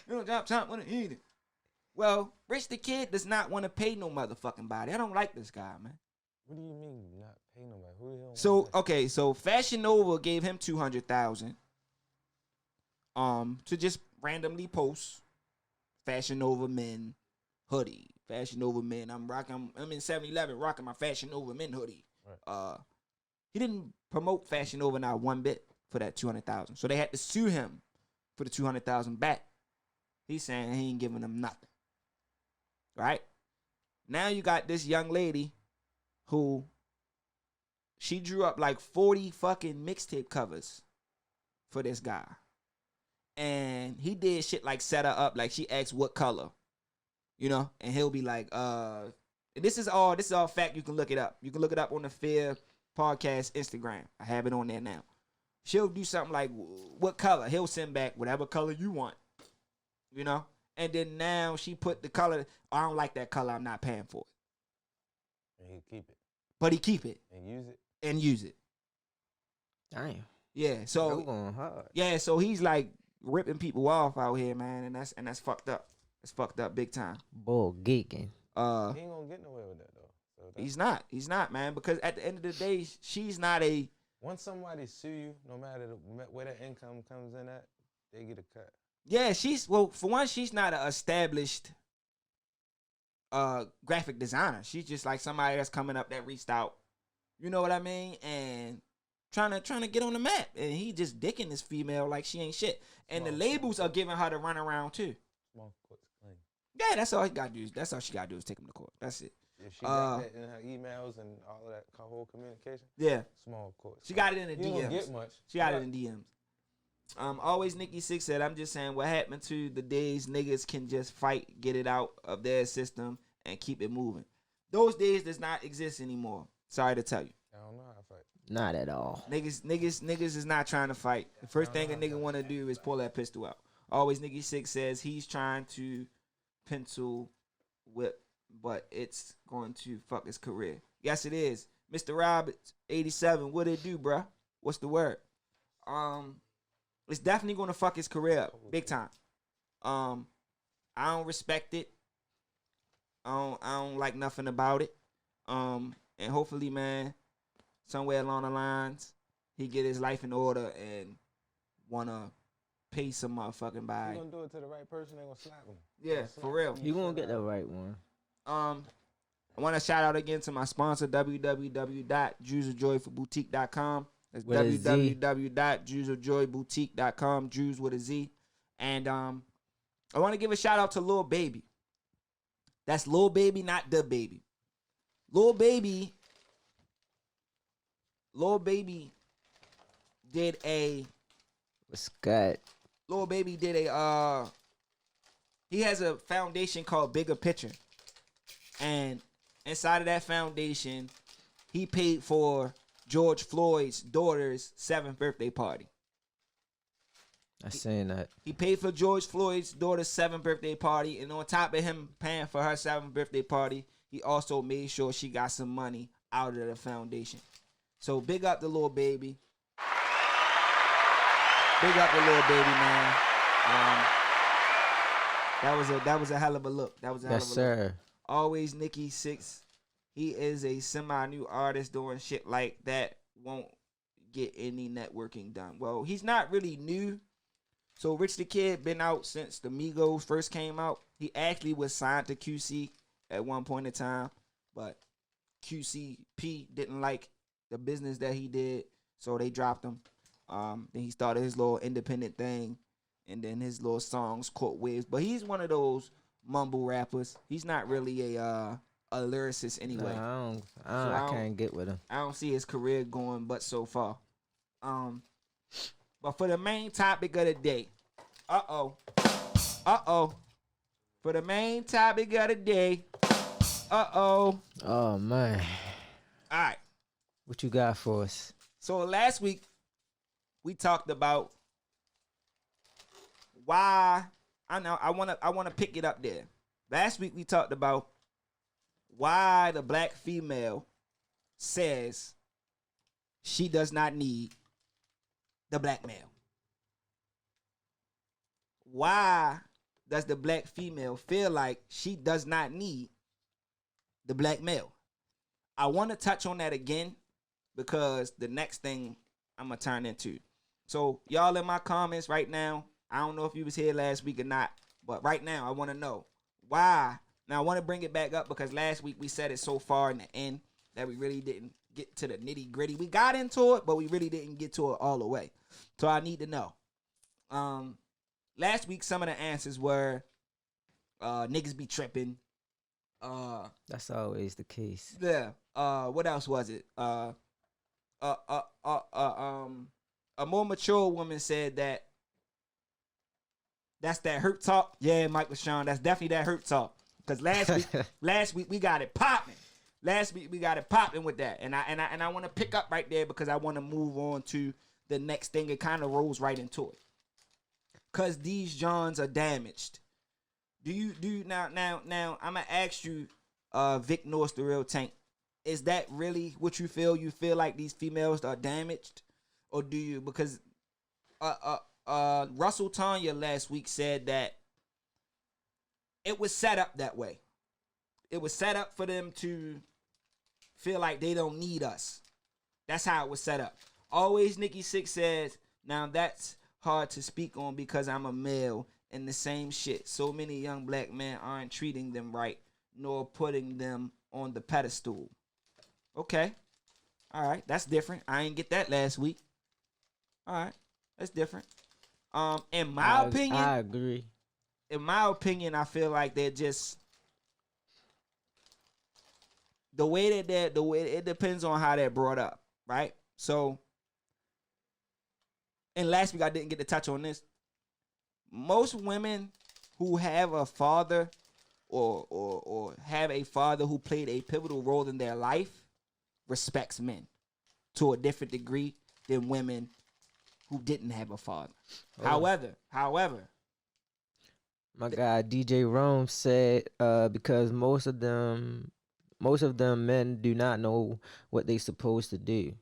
don't drop top when I eat it. Well, Rich the Kid does not want to pay no motherfucking body. I don't like this guy, man. What do you mean not pay nobody? Who the hell? So Fashion Nova gave him $200,000 to just randomly post Fashion Nova men hoodie. Fashion Nova men. I'm in 7-Eleven rocking my Fashion Nova men hoodie. Right. He didn't promote Fashion Nova not one bit for that $200,000. So they had to sue him for the $200,000 back. He's saying he ain't giving them nothing. Right? Now you got this young lady who she drew up like 40 fucking mixtape covers for this guy. And he did shit like set her up, like she asked what color. You know? And he'll be like, this is all fact. You can look it up. You can look it up on the Fear Podcast Instagram. I have it on there now. She'll do something like, what color? He'll send back whatever color you want. You know? And then now she put the color, I don't like that color, I'm not paying for it. And he keep it. But he keep it. And use it. And use it. Damn. Yeah, Go so going hard. yeah, so he's like ripping people off out here, man, and that's fucked up. It's fucked up big time. Bull geeking. He ain't gonna get nowhere with that though. So He's not, man, because at the end of the day, she's not a. once somebody sue you, no matter where that income comes in at, they get a cut. Yeah, for one, she's not an established graphic designer. She's just like somebody that's coming up that reached out. You know what I mean? And trying to get on the map. And he just dicking this female like she ain't shit. And the labels are giving her the run around too. Small courts claim. Yeah, that's all he gotta do. That's all she gotta do is take him to court. That's it. If she got that in her emails and all of that whole communication, Yeah. small courts. She got it in the You don't DMs. get much. She got it in DMs. Always Nikki Six said, I'm just saying what happened to the days niggas can just fight, get it out of their system, and keep it moving. Those days does not exist anymore. Sorry to tell you. I don't know how to fight. Not at all. Niggas is not trying to fight. The first thing a nigga want to do is pull that pistol out. Always Nikki Six says he's trying to pencil whip, but it's going to fuck his career. Yes, it is. Mr. Roberts, 87. What it do, bruh? What's the word? It's definitely going to fuck his career up big time. I don't respect it. I don't like nothing about it. And hopefully, man, somewhere along the lines, he get his life in order and wanna pay some motherfucking by. You gonna do it to the right person? They gonna slap him. Yeah, for real. You gonna get the right one. I want to shout out again to my sponsor, www.jewsofjoyforboutique.com. That's With a Z. www.jewsofjoyboutique.com, Jews with a Z. And I want to give a shout out to Lil Baby. That's Lil Baby, not the baby. Lil Baby did a Scott. Lil Baby did a he has a foundation called Bigger Picture. And inside of that foundation, he paid for George Floyd's daughter's 7th birthday party. I seen that. He paid for George Floyd's daughter's 7th birthday party, and on top of him paying for her 7th birthday party, he also made sure she got some money out of the foundation. So big up the Lil Baby. Big up the Lil Baby, man. That was a hell of a look. That was a hell Yes, of a look. sir. Always Nikki Six. He is a semi-new artist doing shit like that. Won't get any networking done. Well, he's not really new. So Rich the Kid been out since the Migos first came out. He actually was signed to QC at one point in time, but QCP didn't like the business that he did, so they dropped him. Then he started his little independent thing, and then his little songs caught waves. But he's one of those mumble rappers. He's not really a lyricist anyway. No, I can't get with him. I don't see his career going but so far. But for the main topic of the day, for the main topic of the day, Oh man, all right. what you got for us? So last week we talked about why. I wanna pick it up there. Last week we talked about why the black female says she does not need the black male. Why does the black female feel like she does not need the black male? I want to touch on that again because the next thing I'm going to turn into. So y'all in my comments right now, I don't know if you was here last week or not, but right now I want to know why. Now I want to bring it back up because last week we said it so far in the end that we really didn't get to the nitty gritty. We got into it, but we really didn't get to it all the way. So I need to know. Last week some of the answers were niggas be tripping. That's always the case. Yeah. What else was it? A more mature woman said that that's that hurt talk. Yeah, Mike LaShawn, that's definitely that hurt talk. Because last week we got it popping. Last week we got it popping with that, and I want to pick up right there because I want to move on to the next thing. It kind of rolls right into it. Cause these Johns are damaged. Do you now? I'm gonna ask you, Vic North, the real tank. Is that really what you feel? You feel like these females are damaged, or do you? Because Russell Tanya last week said that it was set up that way. It was set up for them to feel like they don't need us. That's how it was set up. Always Nikki Sixx says, now that's hard to speak on because I'm a male and the same shit. So many young black men aren't treating them right nor putting them on the pedestal. Okay. All right. That's different. I ain't get that last week. All right. That's different. In my opinion, I agree. In my opinion, I feel like they're just the way it depends on how they're brought up, right? So, and last week I didn't get to touch on this. Most women who have a father or have a father who played a pivotal role in their life respects men to a different degree than women who didn't have a father. However, my guy DJ Rome said because most of them men do not know what they supposed to do.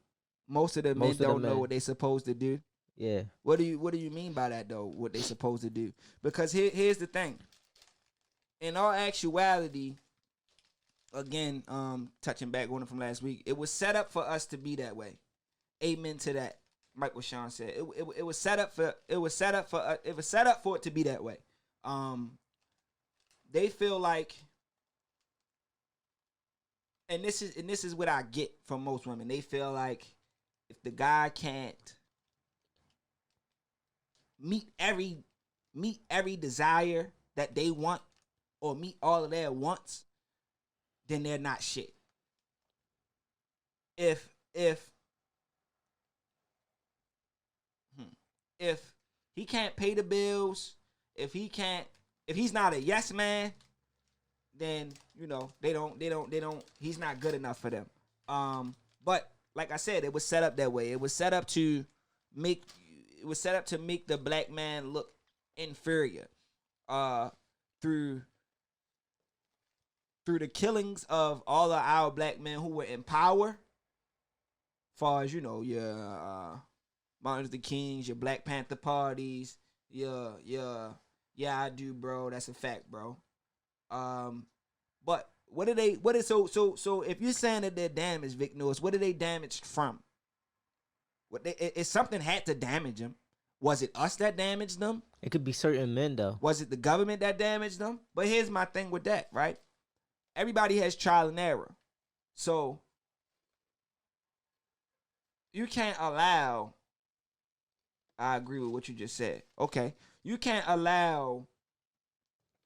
Most of the men don't know what they supposed to do. Yeah. What do you mean by that though? What they supposed to do? Because here's the thing. In all actuality, again, touching back on it from last week, it was set up for us to be that way. Amen to that. Mike what Sean said. It was set up for it to be that way. They feel like, and this is what I get from most women. They feel like if the guy can't meet every desire that they want or meet all of their wants, then they're not shit. If he can't pay the bills, if he's not a yes man, then they don't he's not good enough for them. But like I said, it was set up that way. It was set up to make the black man look inferior through the killings of all of our black men who were in power. Far as your Martin Luther Kings, your Black Panther parties, your yeah I do, bro. That's a fact, bro. But so if you're saying that they're damaged, Vic Norris, what are they damaged from? If something had to damage them, was it us that damaged them? It could be certain men though. Was it the government that damaged them? But here's my thing with that, right? Everybody has trial and error. So you can't allow, I agree with what you just said. Okay. You can't allow,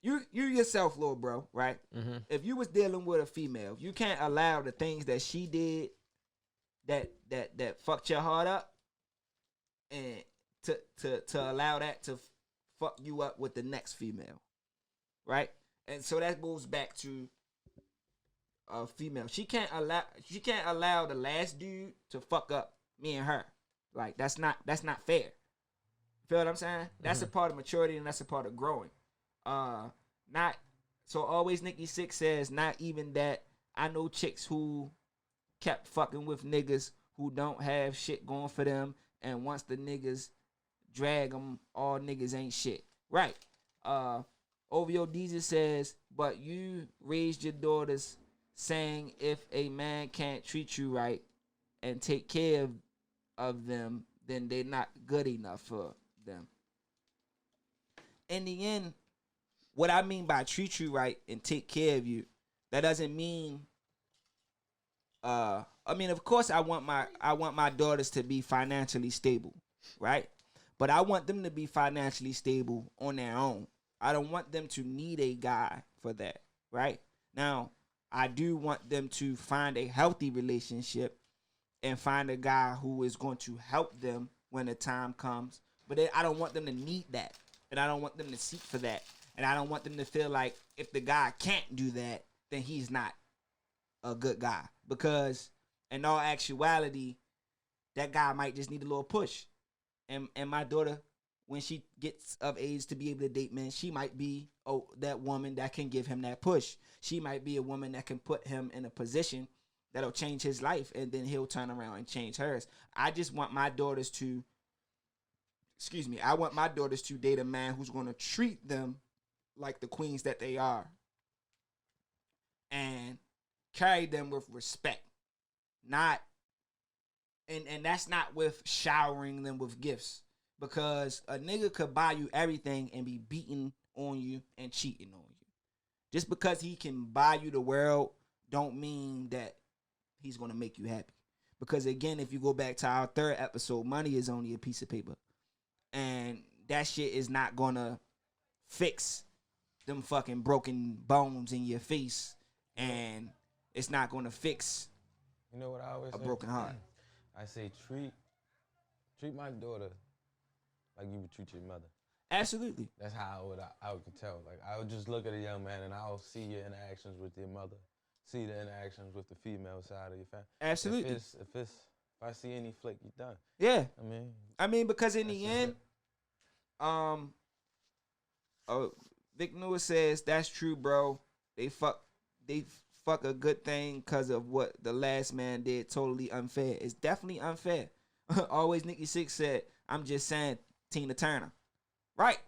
you yourself, little bro, right? Mm-hmm. If you was dealing with a female, you can't allow the things that she did that fucked your heart up and to allow that to fuck you up with the next female. Right? And so that goes back to a female. She can't allow the last dude to fuck up me and her. Like that's not fair. Feel what I'm saying? That's a part of maturity and that's a part of growing. Not so always Nikki Sixx says not even that. I know chicks who kept fucking with niggas who don't have shit going for them, and once the niggas drag them, all niggas ain't shit. Right. OVO Deezer says, but you raised your daughters saying if a man can't treat you right and take care of them, then they're not good enough for them. In the end, what I mean by treat you right and take care of you, that doesn't mean of course I want my daughters to be financially stable, right? But I want them to be financially stable on their own. I don't want them to need a guy for that, right? Now, I do want them to find a healthy relationship and find a guy who is going to help them when the time comes. But I don't want them to need that. And I don't want them to seek for that. And I don't want them to feel like if the guy can't do that, then he's not a good guy. Because in all actuality, that guy might just need a little push. And my daughter, when she gets of age to be able to date men, she might be that woman that can give him that push. She might be a woman that can put him in a position that'll change his life, and then he'll turn around and change hers. I just want my daughters to, I want my daughters to date a man who's going to treat them like the queens that they are and carry them with respect. Not, and that's not with showering them with gifts, because a nigga could buy you everything and be beating on you and cheating on you. Just because he can buy you the world don't mean that he's going to make you happy. Because again, if you go back to our third episode, money is only a piece of paper. And that shit is not going to fix them fucking broken bones in your face. And it's not going to fix You know what I always a say? broken heart. I say treat my daughter like you would treat your mother. Absolutely. That's how I would tell. Like, I would just look at a young man and I'll see your interactions with your mother, see the interactions with the female side of your family. Absolutely. If I see any flick, you done. Yeah. I mean, Because in the end, Vic Lewis says that's true, bro. They fuck a good thing because of what the last man did. Totally unfair. It's definitely unfair. Always Nikki Sixx said, I'm just saying Tina Turner. Right.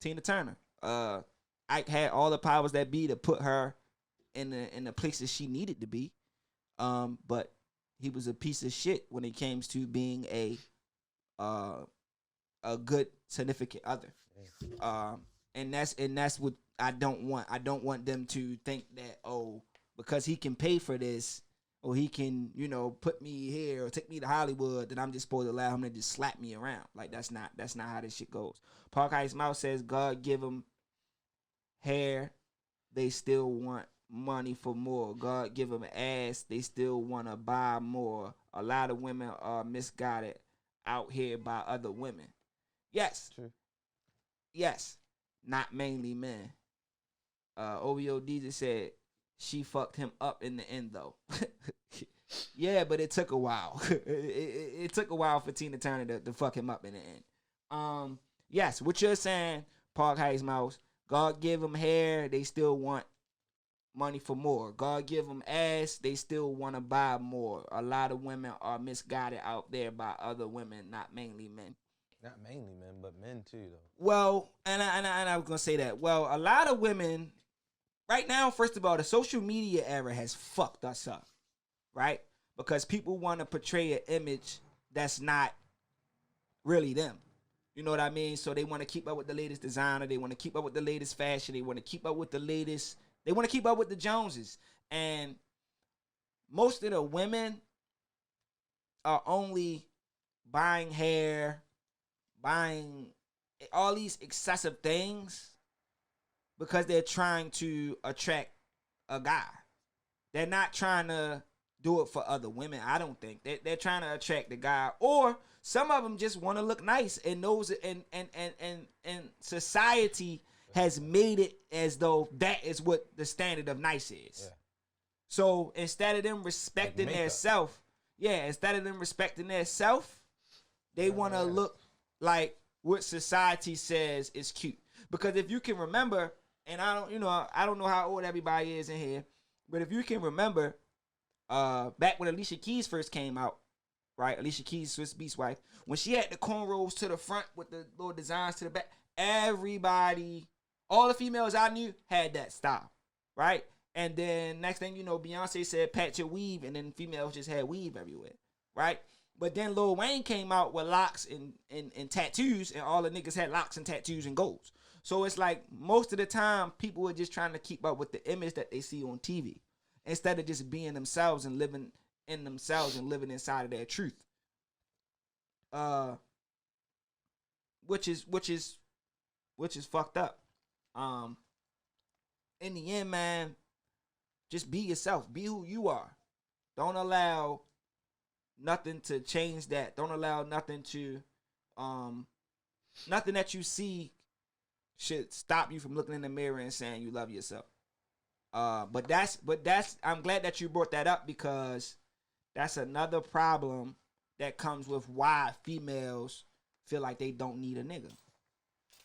Tina Turner. Ike had all the powers that be to put her in the places she needed to be. But he was a piece of shit when it came to being a good significant other. And that's what I don't want. I don't want them to think that, oh, because he can pay for this, or he can, put me here or take me to Hollywood, then I'm just supposed to allow him to just slap me around. Like, that's not how this shit goes. Park Ice Mouse says, God give them hair, they still want money for more. God give them ass, they still want to buy more. A lot of women are misguided out here by other women. Yes. True. Yes. Not mainly men. OVO DJ said she fucked him up in the end, though. Yeah, but it took a while. It took a while for Tina Turner to fuck him up in the end. Yes, what you're saying, Park Heights Mouse, God give them hair, they still want money for more. God give them ass, they still want to buy more. A lot of women are misguided out there by other women, not mainly men. Not mainly men, but men too, though. Well, and I was going to say that. Well, a lot of women, right now, first of all, the social media era has fucked us up, right? Because people want to portray an image that's not really them. You know what I mean? So they want to keep up with the latest designer. They want to keep up with the latest fashion. They want to keep up with the latest. They want to keep up with the Joneses. And most of the women are only buying hair, buying all these excessive things because they're trying to attract a guy. They're not trying to do it for other women, I don't think. They're trying to attract the guy. Or some of them just want to look nice, and knows it, and society has made it as though that is what the standard of nice is. Yeah. So instead of them respecting their self, they want to look like what society says is cute. Because if you can remember, and I don't know how old everybody is in here, but if you can remember, back when Alicia Keys first came out, right? Alicia Keys, Swiss Beats wife, when she had the cornrows to the front with the little designs to the back, everybody, all the females I knew had that style, right? And then next thing you know, Beyonce said patch your weave, and then females just had weave everywhere, right? But then Lil Wayne came out with locks and tattoos, and all the niggas had locks and tattoos and golds. So it's like most of the time people are just trying to keep up with the image that they see on TV instead of just being themselves and living in themselves and living inside of their truth. Which is fucked up. In the end, man, just be yourself. Be who you are. Don't allow nothing to change that. Don't allow nothing to nothing that you see should stop you from looking in the mirror and saying you love yourself. But that's I'm glad that you brought that up, because that's another problem that comes with why females feel like they don't need a nigga.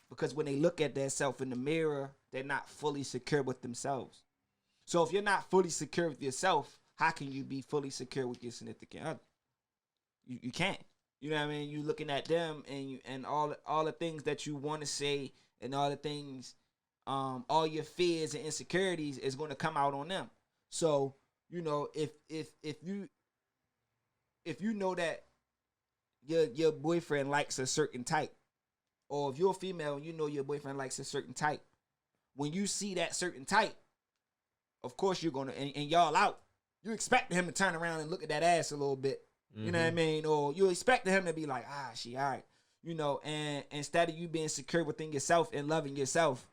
Because when they look at themselves in the mirror, they're not fully secure with themselves. So if you're not fully secure with yourself, how can you be fully secure with your significant other? You can't. You know what I mean? You looking at them and all the things that you want to say and all the things, all your fears and insecurities is going to come out on them. So you know if you know that your boyfriend likes a certain type, or if you're a female and you know your boyfriend likes a certain type, when you see that certain type, of course you're gonna and y'all out, you expect him to turn around and look at that ass a little bit. You know what I mean? Or you expect him to be like, she all right. You know, and instead of you being secure within yourself and loving yourself,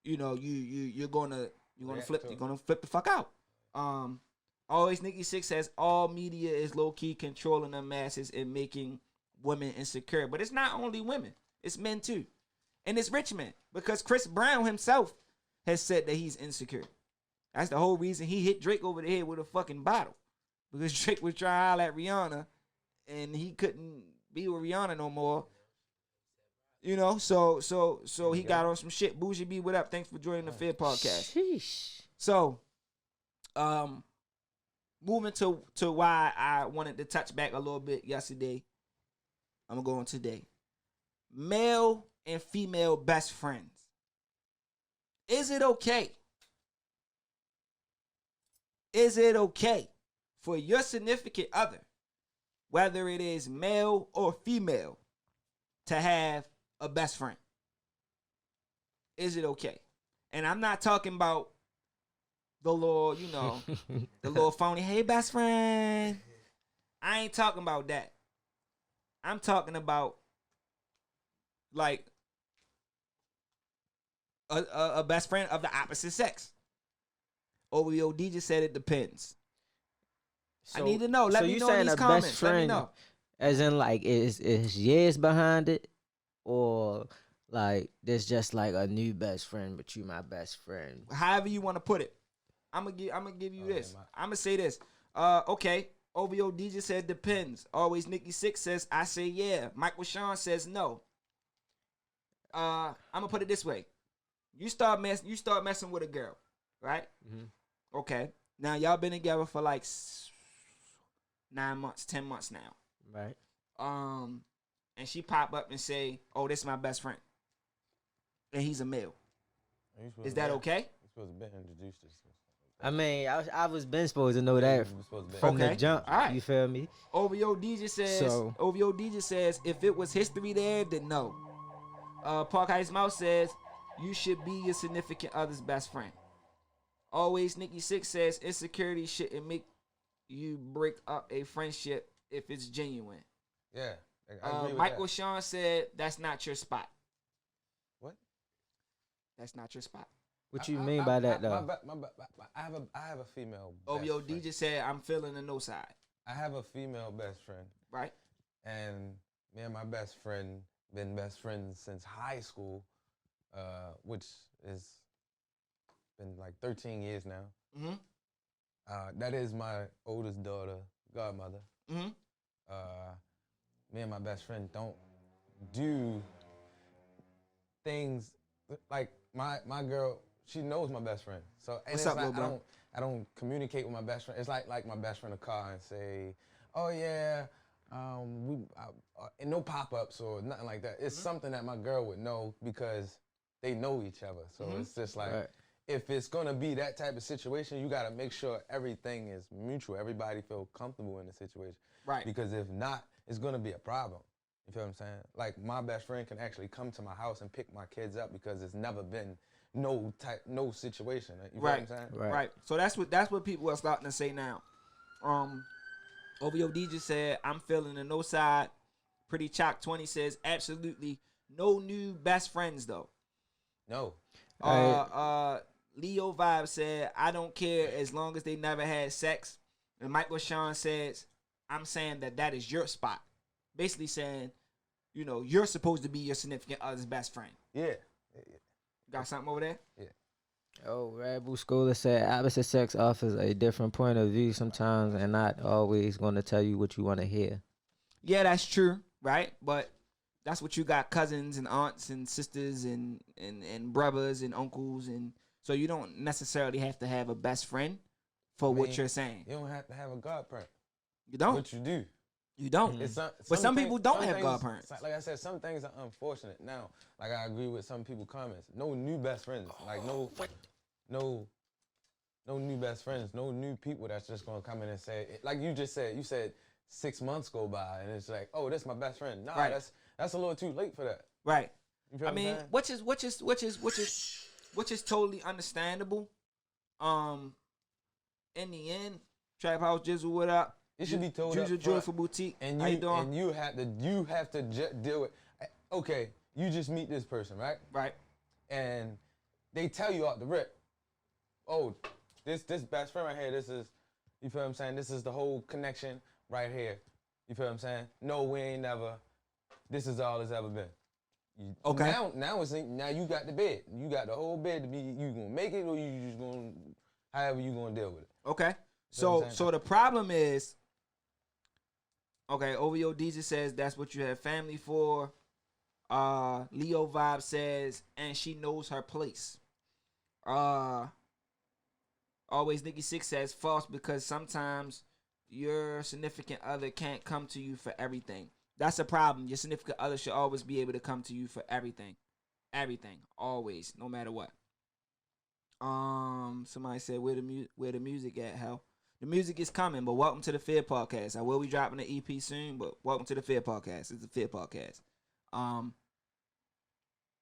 you know, you're gonna flip the fuck out. Always Nikki Six says all media is low key controlling the masses and making women insecure. But it's not only women, it's men too. And it's rich men. Because Chris Brown himself has said that he's insecure. That's the whole reason he hit Drake over the head with a fucking bottle. Because Drake was trying to holler at Rihanna and he couldn't be with Rihanna no more. You know, so he got on some shit. Bougie B, what up? Thanks for joining the Fear Podcast. Sheesh. So, moving to why I wanted to touch back a little bit yesterday, I'm gonna go on today. Male and female best friends. Is it okay? Is it okay for your significant other, whether it is male or female, to have a best friend? Is it okay? And I'm not talking about the little, you know, the little phony, hey, best friend. I ain't talking about that. I'm talking about, like, a best friend of the opposite sex. OVOD just said it depends. I need to know. Let me know in these comments. Let me know. As in, like, is years behind it, or like there's just like a new best friend, but you my best friend. However you want to put it. I'm gonna give you this. I'm gonna say this. Okay. OVOD just said depends. Always Nikki Six says I say yeah. Michael Sean says no. I'm gonna put it this way. You start messing with a girl, right? Mm-hmm. Okay. Now y'all been together for like 9 months, 10 months now. Right. And she pop up and say, "Oh, this is my best friend," and he's a male. Is that okay? You're supposed to be introduced to. I mean, I was been supposed to know that from the jump. All right. You feel me? OVOD just says, if it was history there, then no. Park Heights Mouse says, you should be your significant other's best friend. Always Nikki Six says, insecurity shouldn't make you break up a friendship if it's genuine. Yeah. I agree with Michael that. Sean said, that's not your spot. What? That's not your spot. What you mean by that, though? I have a female. OVOD just said, I'm feeling the no side. I have a female best friend. Right. And me and my best friend been best friends since high school, which is been like 13 years now. Mm-hmm. That is my oldest daughter, godmother. Mm-hmm. Me and my best friend don't do things like my girl. She knows my best friend. So and what's it's up, like, bro? I don't communicate with my best friend. It's like my best friend in a car and say, oh yeah, and no pop-ups or nothing like that. It's something that my girl would know because they know each other. So it's just like, if it's gonna be that type of situation, you gotta make sure everything is mutual. Everybody feel comfortable in the situation. Right. Because if not, it's gonna be a problem. You feel what I'm saying? Like my best friend can actually come to my house and pick my kids up because it's never been no situation. You feel what I'm saying? Right. So that's what people are starting to say now. OVOD just said, I'm feeling the no side. Pretty Chalk 20 says, absolutely no new best friends though. No. Leo Vibe said, I don't care as long as they never had sex. And Michael Sean says, I'm saying that is your spot. Basically saying, you know, you're supposed to be your significant other's best friend. Yeah. Got something over there? Yeah. Oh, Rabu Scholar said opposite sex offers a different point of view sometimes and not always going to tell you what you want to hear. Yeah, that's true, right? But that's what you got, cousins and aunts and sisters and brothers and uncles. And so you don't necessarily have to have a best friend for I what mean, you're saying. You don't have to have a godparent. You don't. But you do. You don't. It's some But some things- people don't some have things- godparents. Like I said, some things are unfortunate. Now, like I agree with some people' comments. No new best friends. Like no new best friends. No new people that's just gonna come in and say, like you just said. You said 6 months go by and it's like, oh, this is my best friend. Nah, Right. that's a little too late for that. Right. You feel I what I'm mean, saying? which is totally understandable. In the end, Trap House Jizzle, what up? It should be told Juju up front. Joyful Boutique. And How you doing? and you have to deal with. Okay, you just meet this person, right? Right. And they tell you off the rip, oh, this best friend right here, this is, you feel what I'm saying? This is the whole connection right here. You feel what I'm saying? No, we ain't never. This is all it's ever been. Okay. Now you got the bed. You got the whole bed to be. You gonna make it or you just gonna, however you gonna deal with it. Okay. You know So what I'm saying? the problem is, okay, OVO DJ says that's what you have family for. Leo Vibe says, and she knows her place. Always Nikki Six says false because sometimes your significant other can't come to you for everything. That's a problem. Your significant other should always be able to come to you for everything. Everything. Always. No matter what. Somebody said where the music at, hell. The music is coming, but welcome to the Fear Podcast. I will be dropping the EP soon, but welcome to the Fear Podcast. It's the Fear Podcast.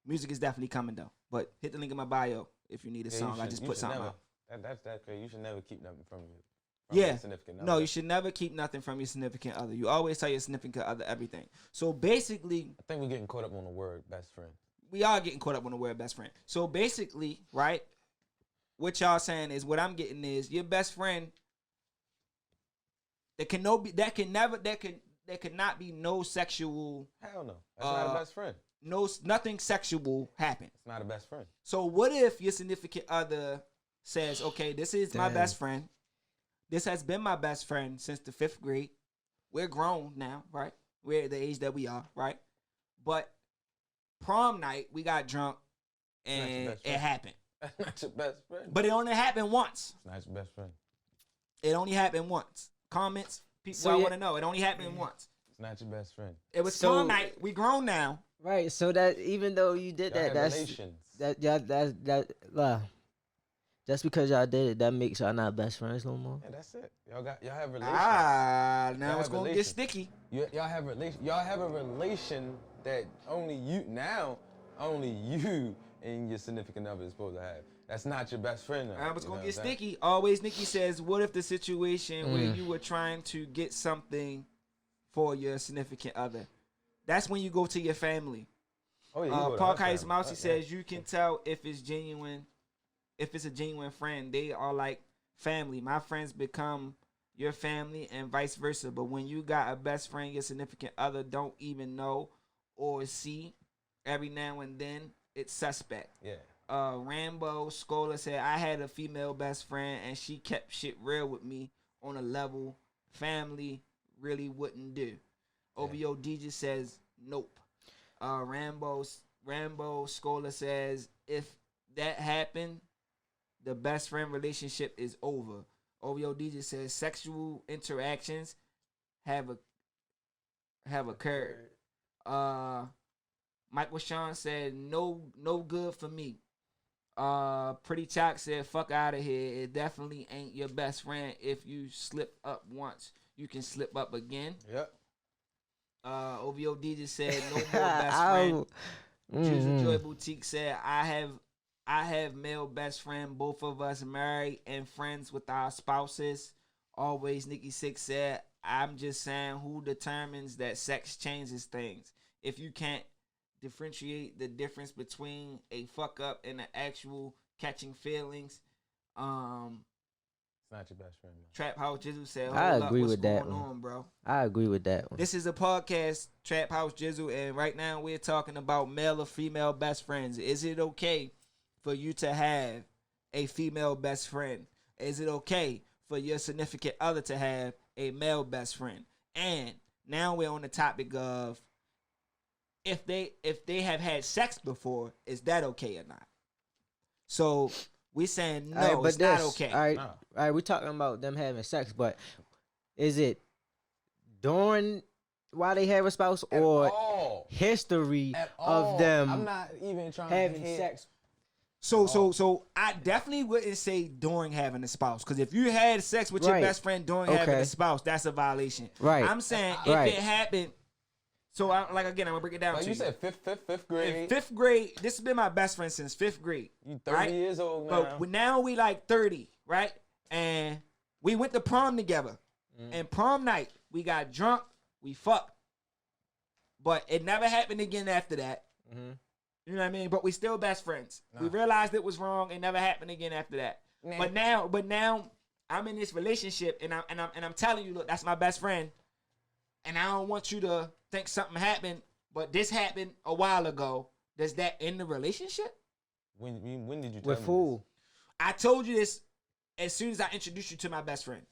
Music is definitely coming though. But hit the link in my bio if you need a song. I just put something out. That's crazy. You should never keep nothing from you. Yeah. No, you should never keep nothing from your significant other. You always tell your significant other everything. So basically, I think we're getting caught up on the word best friend. we are getting caught up on the word best friend. So basically, right, what y'all saying is, what I'm getting is your best friend. There cannot be no sexual. Hell no. That's not a best friend. Nothing sexual happen. It's not a best friend. So what if your significant other says, okay, this is my best friend. This has been my best friend since the 5th grade. We're grown now, right? We're at the age that we are, right? But prom night, we got drunk and it happened. That's not your best friend. But it only happened once. It's not your best friend. It only happened once. Comments, people, So I yeah- want to know. It only happened once. It's not your best friend. It was So- prom night. We grown now. Right. So that even though you did Y'all that, have that's relations. just because y'all did it, that makes y'all not best friends no more. Yeah, that's it. Y'all have relations. Now Y'all it's have gonna get relations. sticky. Y'all have a relation that only you and your significant other is supposed to have. That's not your best friend. Now it's gonna get sticky. Always, Nikki says, what if the situation where you were trying to get something for your significant other? That's when you go to your family. Oh yeah. you go to Park her Heights family. Mousy says you can tell if it's genuine. If it's a genuine friend, they are like family. My friends become your family and vice versa. But when you got a best friend, your significant other don't even know or see, every now and then it's suspect. Yeah. Rambo Scholar said, I had a female best friend and she kept shit real with me on a level family really wouldn't do. OVO DJ says, nope. Rambo Scholar says, if that happened, the best friend relationship is over. OVO DJ says, sexual interactions have occurred. Michael Sean said, no good for me. Pretty Chalk said, fuck out of here. It definitely ain't your best friend. If you slip up once, you can slip up again. Yep. OVO DJ said, no more best friend. Juicy Joy Boutique said, I have male best friend, both of us married and friends with our spouses. Always Nikki Six said, I'm just saying, who determines that sex changes things? If you can't differentiate the difference between a fuck up and an actual catching feelings, It's not your best friend, man. Trap House Jizzle said, I hold agree up, what's with that going one. on, bro? I agree with that one. This is a podcast, Trap House Jizzle, and right now we're talking about male or female best friends. Is it okay for you to have a female best friend? Is it okay for your significant other to have a male best friend? And now we're on the topic of if they have had sex before, is that okay or not? So We saying All right, no, but it's not okay. All right, Nah. all right. We talking about them having sex, but is it during while they have a spouse At or all. history At of all. them I'm not even trying having to hit. sex? So I definitely wouldn't say during having a spouse, because if you had sex with your Right. best friend during having Okay. a spouse, that's a violation. Right. I'm saying if Right. it happened. So again, I'm gonna break it down Like to you you. said, fifth grade. In 5th grade, this has been my best friend since 5th grade. You 30 right? years old now. But now we like 30, right? And we went to prom together. And prom night, we got drunk, we fucked. But it never happened again after that. You know what I mean? But we still best friends. We realized it was wrong. It never happened again after that. Nah. But now I'm in this relationship, and I'm telling you, look, that's my best friend. And I don't want you to think something happened, but this happened a while ago. Does that end the relationship? When did you tell With me who? I told you this as soon as I introduced you to my best friend.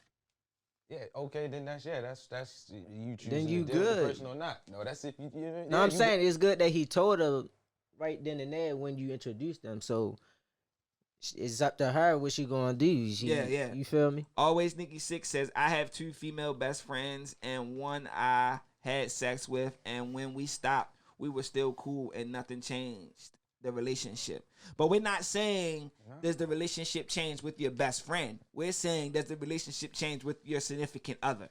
this? Yeah, okay, then that's you choose Then to you deal with the good. person or not. No, that's if you. No, I'm saying it's good that he told her right then and there when you introduced them. So it's up to her what she gonna do. Yeah. You feel me? Always Nikki Six says, I have 2 female best friends and one I had sex with, and when we stopped, we were still cool and nothing changed the relationship. But we're not saying does the relationship change with your best friend. We're saying does the relationship change with your significant other,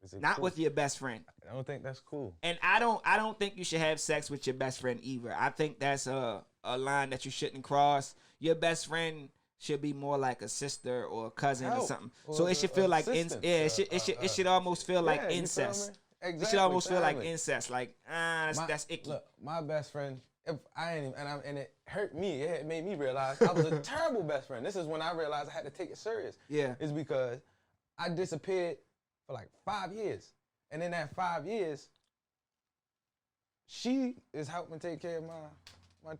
Is it not cool? with your best friend. I don't think that's cool. And I don't think you should have sex with your best friend either. I think that's a line that you shouldn't cross. Your best friend should be more like a sister or a cousin or Help. something. Or So it should feel like assistance. it should almost feel like Yeah, you feel incest. me? It should Exactly, almost feel like family. incest. Like that's icky. Look, my best friend. If I ain't even, and it hurt me. It made me realize I was a terrible best friend. This is when I realized I had to take it serious. Yeah. It's because I disappeared for like 5 years, and in that 5 years, she is helping take care of my.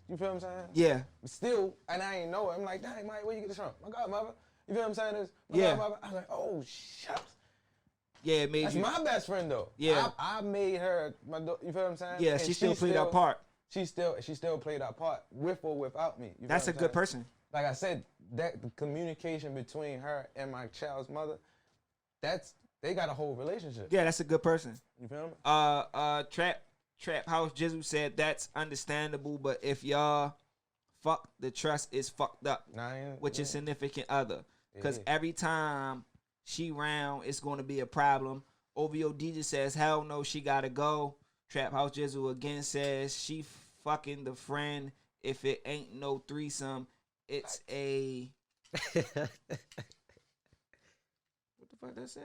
You feel what I'm saying? Yeah. Still, and I ain't know it. I'm like, dang, Mike, where you get this from? My godmother. You feel what I'm saying? It's my Yeah. godmother. I'm like, oh shucks. Yeah, it made That's you. my best friend though. Yeah. I made her my. You feel what I'm saying? Yeah, And she still played her part. She still played her part with or without me. You feel That's a what I'm good saying? person. Like I said, that the communication between her and my child's mother, they got a whole relationship. Yeah, that's a good person. You feel me? Trap House Jizzle said that's understandable, but if y'all fuck, the trust is fucked up with your significant other. Because Yeah. every time she round, it's going to be a problem. OVO DJ says, hell no, she got to go. Trap House Jizzle again says, she fucking the friend. If it ain't no threesome, it's a... What the fuck that say?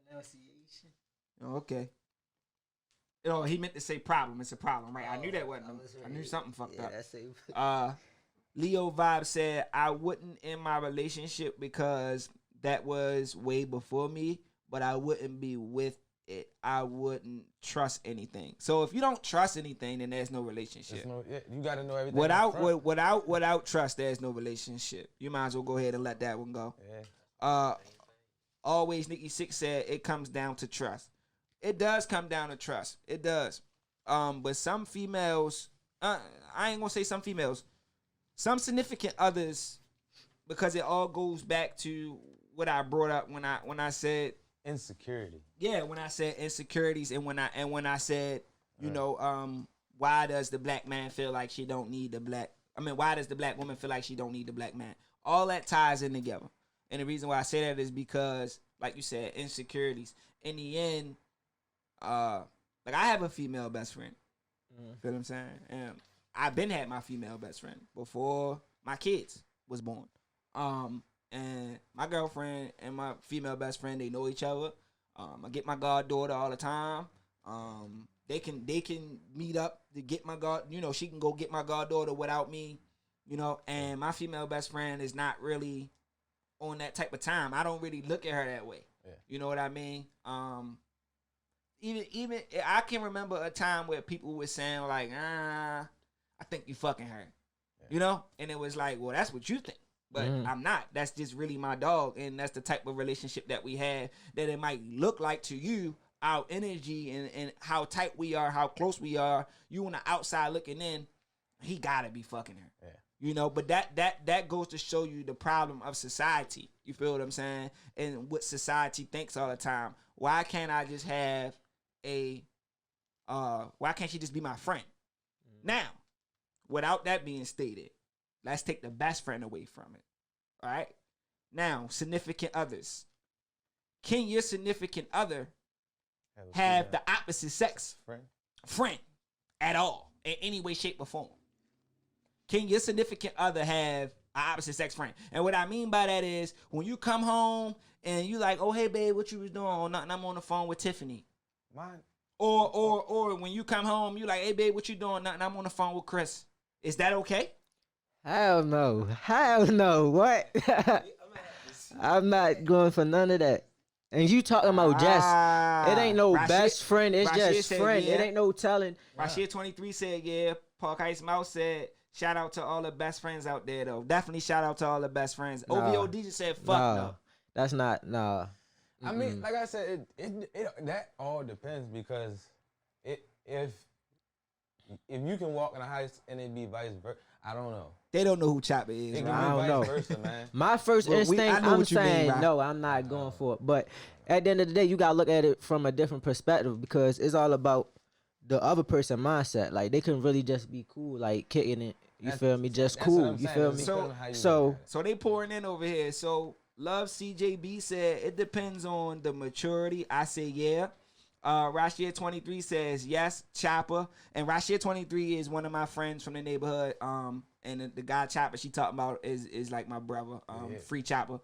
Pronunciation. Oh, okay. Oh, he meant to say problem. It's a problem, right? I knew that wasn't. I knew something fucked up. That's it. Leo Vibe said, I wouldn't end my relationship because that was way before me, but I wouldn't be with it. I wouldn't trust anything. So if you don't trust anything, then there's no relationship. You got to know everything. Without trust, there's no relationship. You might as well go ahead and let that one go. Yeah. Always Nikki Six said it comes down to trust. It does come down to trust. It does. But some females, I ain't gonna say some females, some significant others, because it all goes back to what I brought up when I said Insecurity. yeah, when I said insecurities, and when I said, you know, why does the black man feel like she don't need the black? I mean, why does the black woman feel like she don't need the black man? All that ties in together. And the reason why I say that is because, like you said, insecurities. In the end, like I have a female best friend. Feel what I'm saying? And I've been had my female best friend before my kids was born. And my girlfriend and my female best friend, they know each other. I get my goddaughter all the time. They can meet up to get my she can go get my goddaughter without me, and my female best friend is not really on that type of time. I don't really look at her that way. Yeah. You know what I mean? Even I can remember a time where people were saying like, I think you fucking her. And it was like, well, that's what you think. But I'm not. That's just really my dog. And that's the type of relationship that we have, that it might look like to you, our energy and how tight we are, how close we are. You on the outside looking in, he gotta be fucking her. Yeah. But that goes to show you the problem of society. You feel what I'm saying? And what society thinks all the time. Why can't I just have why can't she just be my friend? Now, without that being stated, let's take the best friend away from it. All right? Now, significant others. Can your significant other have the opposite sex friend at all in any way, shape, or form? Can your significant other have an opposite sex friend? And what I mean by that is when you come home and you like, oh hey babe, what you was doing? Oh, nothing. I'm on the phone with Tiffany. Mine. Or when you come home, you like, hey babe, what you doing? Nothing. I'm on the phone with Chris. Is that okay? Hell no. Hell no. What? I'm not going for none of that. And you talking about just, it ain't no best friend. It's just friend. It ain't no telling. Rashid 23 said, yeah. Park Ice Mouse said, shout out to all the best friends out there, though. Definitely shout out to all the best friends. OVO DJ said, fuck no. That's not, nah. I mean, like I said, it that all depends because if you can walk in a house and it be vice versa, I don't know. They don't know who Chopper is. It Right? can be vice versa, man. My first instinct, I'm saying, no, I'm not going for it. But at the end of the day, you got to look at it from a different perspective because it's all about the other person mindset. Like, they can really just be cool, like, kicking it. You feel me? Just cool. You feel me? So they pouring in over here. So Love CJB said, it depends on the maturity. I say, yeah. Rashid 23 says, yes, Chopper. And Rashid 23 is one of my friends from the neighborhood. And the guy Chopper she talking about is like my brother, Free Chopper.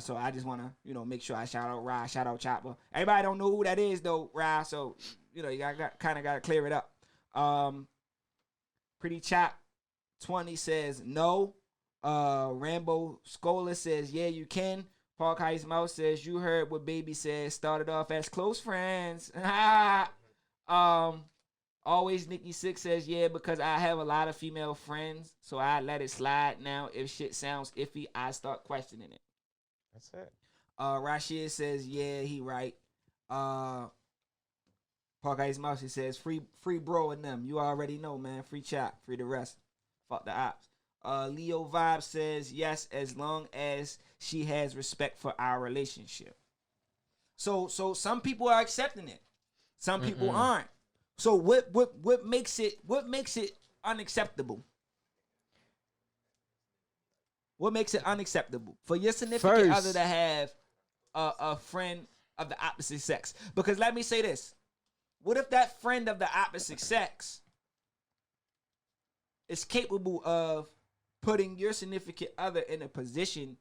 So I just want to, make sure I shout out Ra, shout out Chopper. Everybody don't know who that is though, Ra. So, you kind of got to clear it up. Pretty Chop 20 says no. Rambo Scholar says, yeah, you can. Park Ice Mouse says, you heard what Baby said. Started off as close friends. Always Nikki Six says, yeah, because I have a lot of female friends, so I let it slide. Now, if shit sounds iffy, I start questioning it. That's it. Rashid says, yeah, he right. Park Ice Mouse, he says, free bro and them. You already know, man. Free Chop, free the rest. Fuck the ops. Leo Vibe says, yes, as long as she has respect for our relationship. So some people are accepting it. Some people aren't. So what makes it unacceptable? What makes it unacceptable for your significant other to have a friend of the opposite sex? Because let me say this. What if that friend of the opposite sex is capable of putting your significant other in a position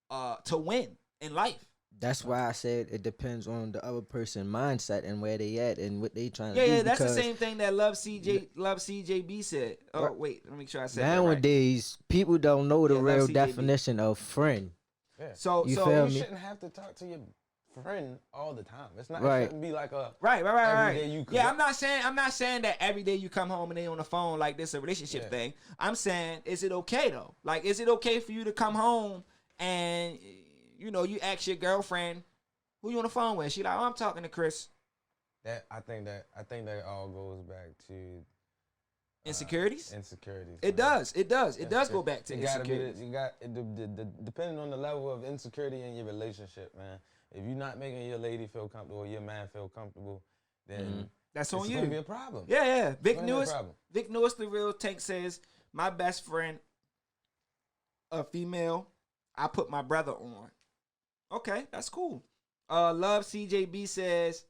to win in life? That's why I said it depends on the other person's mindset and where they at and what they trying to do. Yeah, that's the same thing that Love CJB said. Oh, wait, let me make sure I said nowadays, right. People don't know the real definition of friend. Yeah. So you shouldn't have to talk to your friend all the time. It's not it shouldn't be like a right. Yeah, I'm not saying that every day you come home and they on the phone like this a relationship thing. I'm saying, is it okay though? Like, is it okay for you to come home and you ask your girlfriend, who you on the phone with? She like, oh, I'm talking to Chris. I think that all goes back to insecurities. Insecurities. It does. It does go back to insecurities. Depending on the level of insecurity in your relationship, man. If you're not making your lady feel comfortable or your man feel comfortable, then that's on you. It's gonna be a problem. Yeah. Vic Newis, the real tank says, my best friend, a female, I put my brother on. Okay, that's cool. Love CJB says,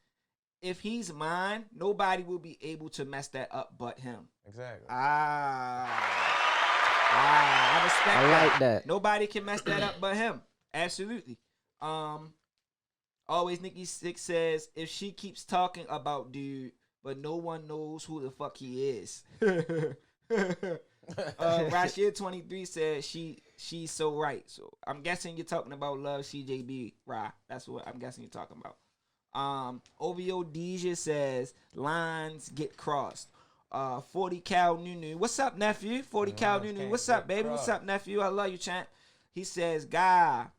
if he's mine, nobody will be able to mess that up but him. Exactly. I respect that. I like that. Nobody can mess that up but him. Absolutely. Always Nikki Six says, if she keeps talking about dude, but no one knows who the fuck he is. Rashid 23 said she's so right. So I'm guessing you're talking about Love CJB, Ra. That's what I'm guessing you're talking about. OVO Deja says lines get crossed. 40 Cal Nunu. What's up, nephew? 40 Cal Nunu. What's up, baby? What's up, nephew? I love you, champ. He says, gotta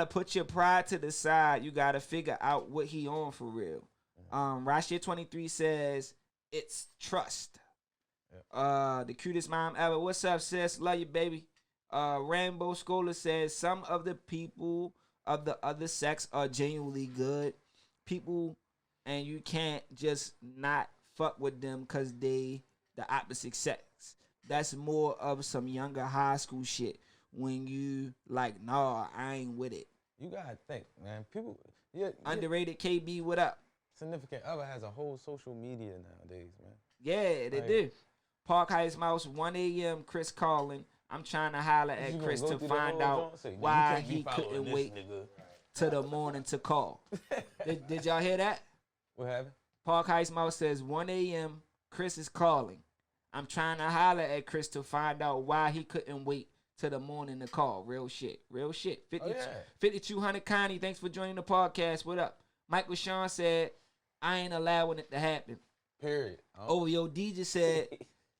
put your pride to the side. You gotta figure out what he on for real. Rashid 23 says it's trust. The cutest mom ever. What's up, sis? Love you, baby. Rainbow Scholar says some of the people of the other sex are genuinely good people, and you can't just not fuck with them because they the opposite sex. That's more of some younger high school shit. When you like, nah, I ain't with it. You gotta think, man. People, Underrated KB, what up? Significant other has a whole social media nowadays, man. Yeah, they do. Park Heights Mouse, 1 a.m. Chris calling. I'm trying to holler at Chris to find out why he couldn't wait till the morning to call. Did y'all hear that? What happened? Park Heights Mouse says 1 a.m. Chris is calling. I'm trying to holler at Chris to find out why he couldn't wait till the morning to call. Real shit. 5200 Connie, thanks for joining the podcast. What up? Michael Sean said, I ain't allowing it to happen. Period. Yo, D just said,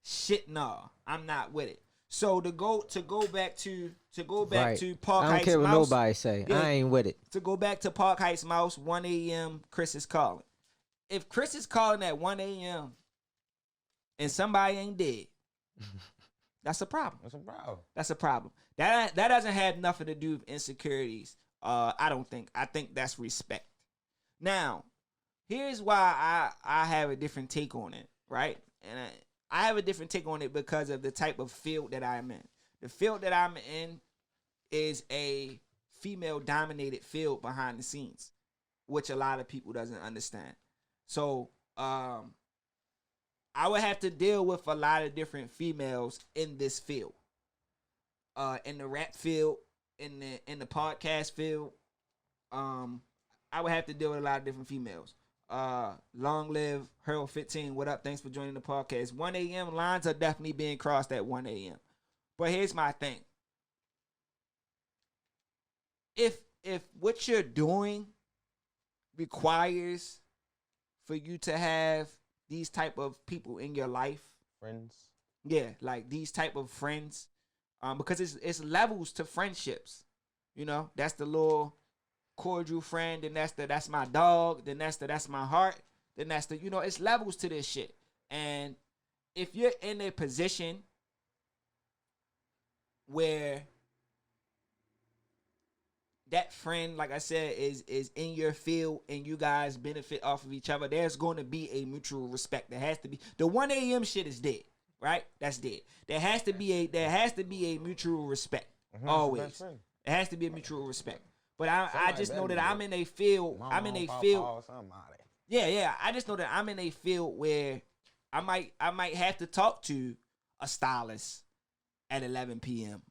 shit, nah, I'm not with it. So to go back to Park I don't Heights care what Mouse, nobody say. yeah, I ain't with it. To go back to Park Heights Mouse, 1 a.m. Chris is calling. If Chris is calling at 1 a.m. and somebody ain't dead, that's a problem. That's a problem. That doesn't have nothing to do with insecurities. I don't think. I think that's respect. Now, here's why I have a different take on it, right? And I have a different take on it because of the type of field that I'm in. The field that I'm in is a female-dominated field behind the scenes, which a lot of people doesn't understand. So, I would have to deal with a lot of different females in this field. In the rap field, in the podcast field, I would have to deal with a lot of different females. Long live Hurl 15. What up? Thanks for joining the podcast. 1 a.m. lines are definitely being crossed at 1 a.m. But here's my thing. If what you're doing requires for you to have these type of people in your life, friends, yeah, like these type of friends, because it's levels to friendships. You know, that's the little cordial friend, then that's my dog, then that's my heart, then that's the, it's levels to this shit. And if you're in a position where that friend, like I said, is in your field and you guys benefit off of each other, there's going to be a mutual respect. There has to be. The 1 a.m. shit is dead, right? That's dead. There has to be a mutual respect. Always. It has to be a mutual respect. But I just know that I'm in a field. Yeah. I just know that I'm in a field where I might have to talk to a stylist at 11 p.m.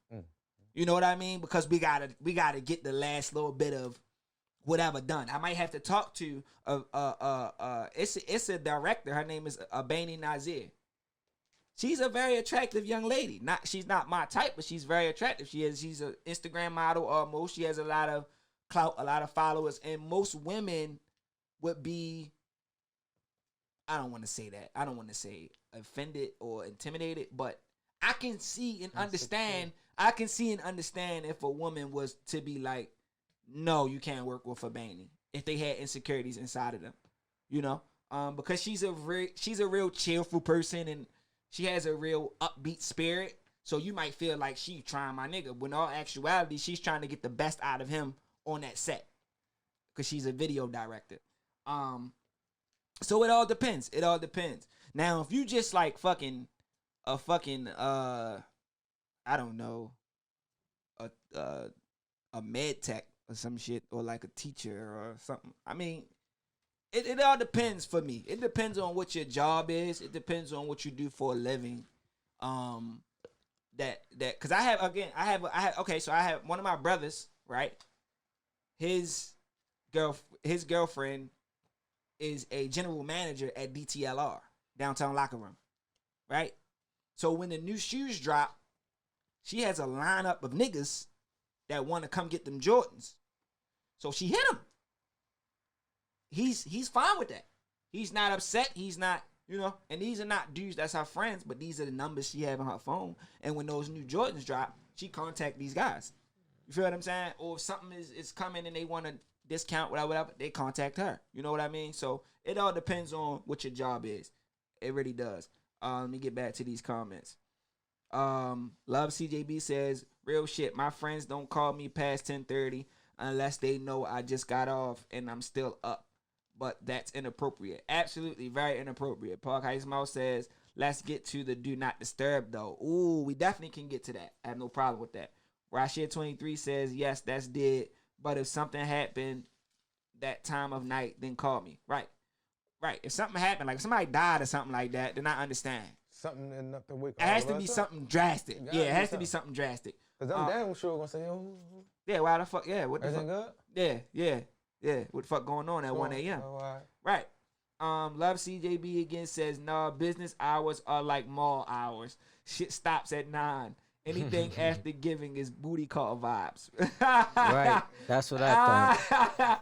You know what I mean? Because we gotta get the last little bit of whatever done. I might have to talk to it's a director. Her name is Abani Nazir. She's a very attractive young lady. She's not my type, but she's very attractive. She's an Instagram model almost. She has a lot of clout, a lot of followers, and most women would be, I don't want to say that. I don't want to say offended or intimidated, but I can see and understand. I can see and understand if a woman was to be like, no, you can't work with a Baney if they had insecurities inside of them, because she's a real cheerful person and she has a real upbeat spirit. So you might feel like she's trying my nigga, when in all actuality, she's trying to get the best out of him on that set because she's a video director. So it all depends. Now, if you just like I don't know, a med tech or some shit, or like a teacher or something. I mean, it all depends for me. It depends on what your job is. It depends on what you do for a living. Because I have one of my brothers, right? His girlfriend is a general manager at DTLR, Downtown Locker Room, right? So when the new shoes drop, she has a lineup of niggas that want to come get them Jordans. So she hit him. He's fine with that. He's not upset. He's not, and these are not dudes that's her friends, but these are the numbers she have on her phone. And when those new Jordans drop, she contact these guys. You feel what I'm saying? Or if something is coming and they want a discount, whatever, they contact her. You know what I mean? So it all depends on what your job is. It really does. Let me get back to these comments. Love CJB says, real shit. My friends don't call me past 10:30 unless they know I just got off and I'm still up. But that's inappropriate. Absolutely, very inappropriate. Park Heights Mouse says, let's get to the do not disturb though. Ooh, we definitely can get to that. I have no problem with that. Rashid23 says, yes, that's dead. But if something happened that time of night, then call me. Right. If something happened, like if somebody died or something like that, then I understand. Something enough to wake It has to be something drastic. Yeah, it has to be something drastic. Because I'm damn sure gonna say, oh. Yeah, why the fuck? Yeah, what the fuck? Good? Yeah. What the fuck going on at 1 a.m.? Right. Love CJB again says, nah, business hours are like mall hours. Shit stops at 9. Anything after giving is booty call vibes. Right. That's what I think.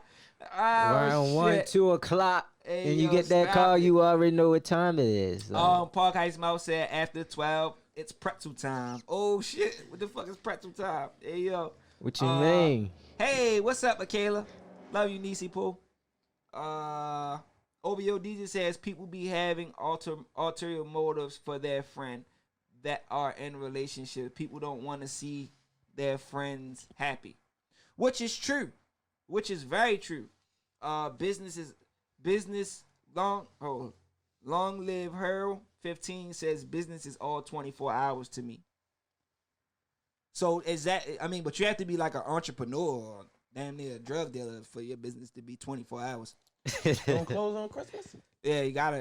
Around 1, 2 o'clock, and you get that call, you already know what time it is. Like. Park Heights Mouse said after 12, it's pretzel time. Oh shit, what the fuck is pretzel time? Hey yo. What you mean? Hey, what's up, Michaela? Love you, Nisi Pooh. OVO DJ says people be having ulterior motives for their friend that are in relationships. People don't want to see their friends happy, which is true, which is very true. Business long live Harold 15 says business is all 24 hours to me. So is that, I mean, but you have to be like an entrepreneur or damn near a drug dealer for your business to be 24 hours. Don't close on Christmas? Yeah, it gotta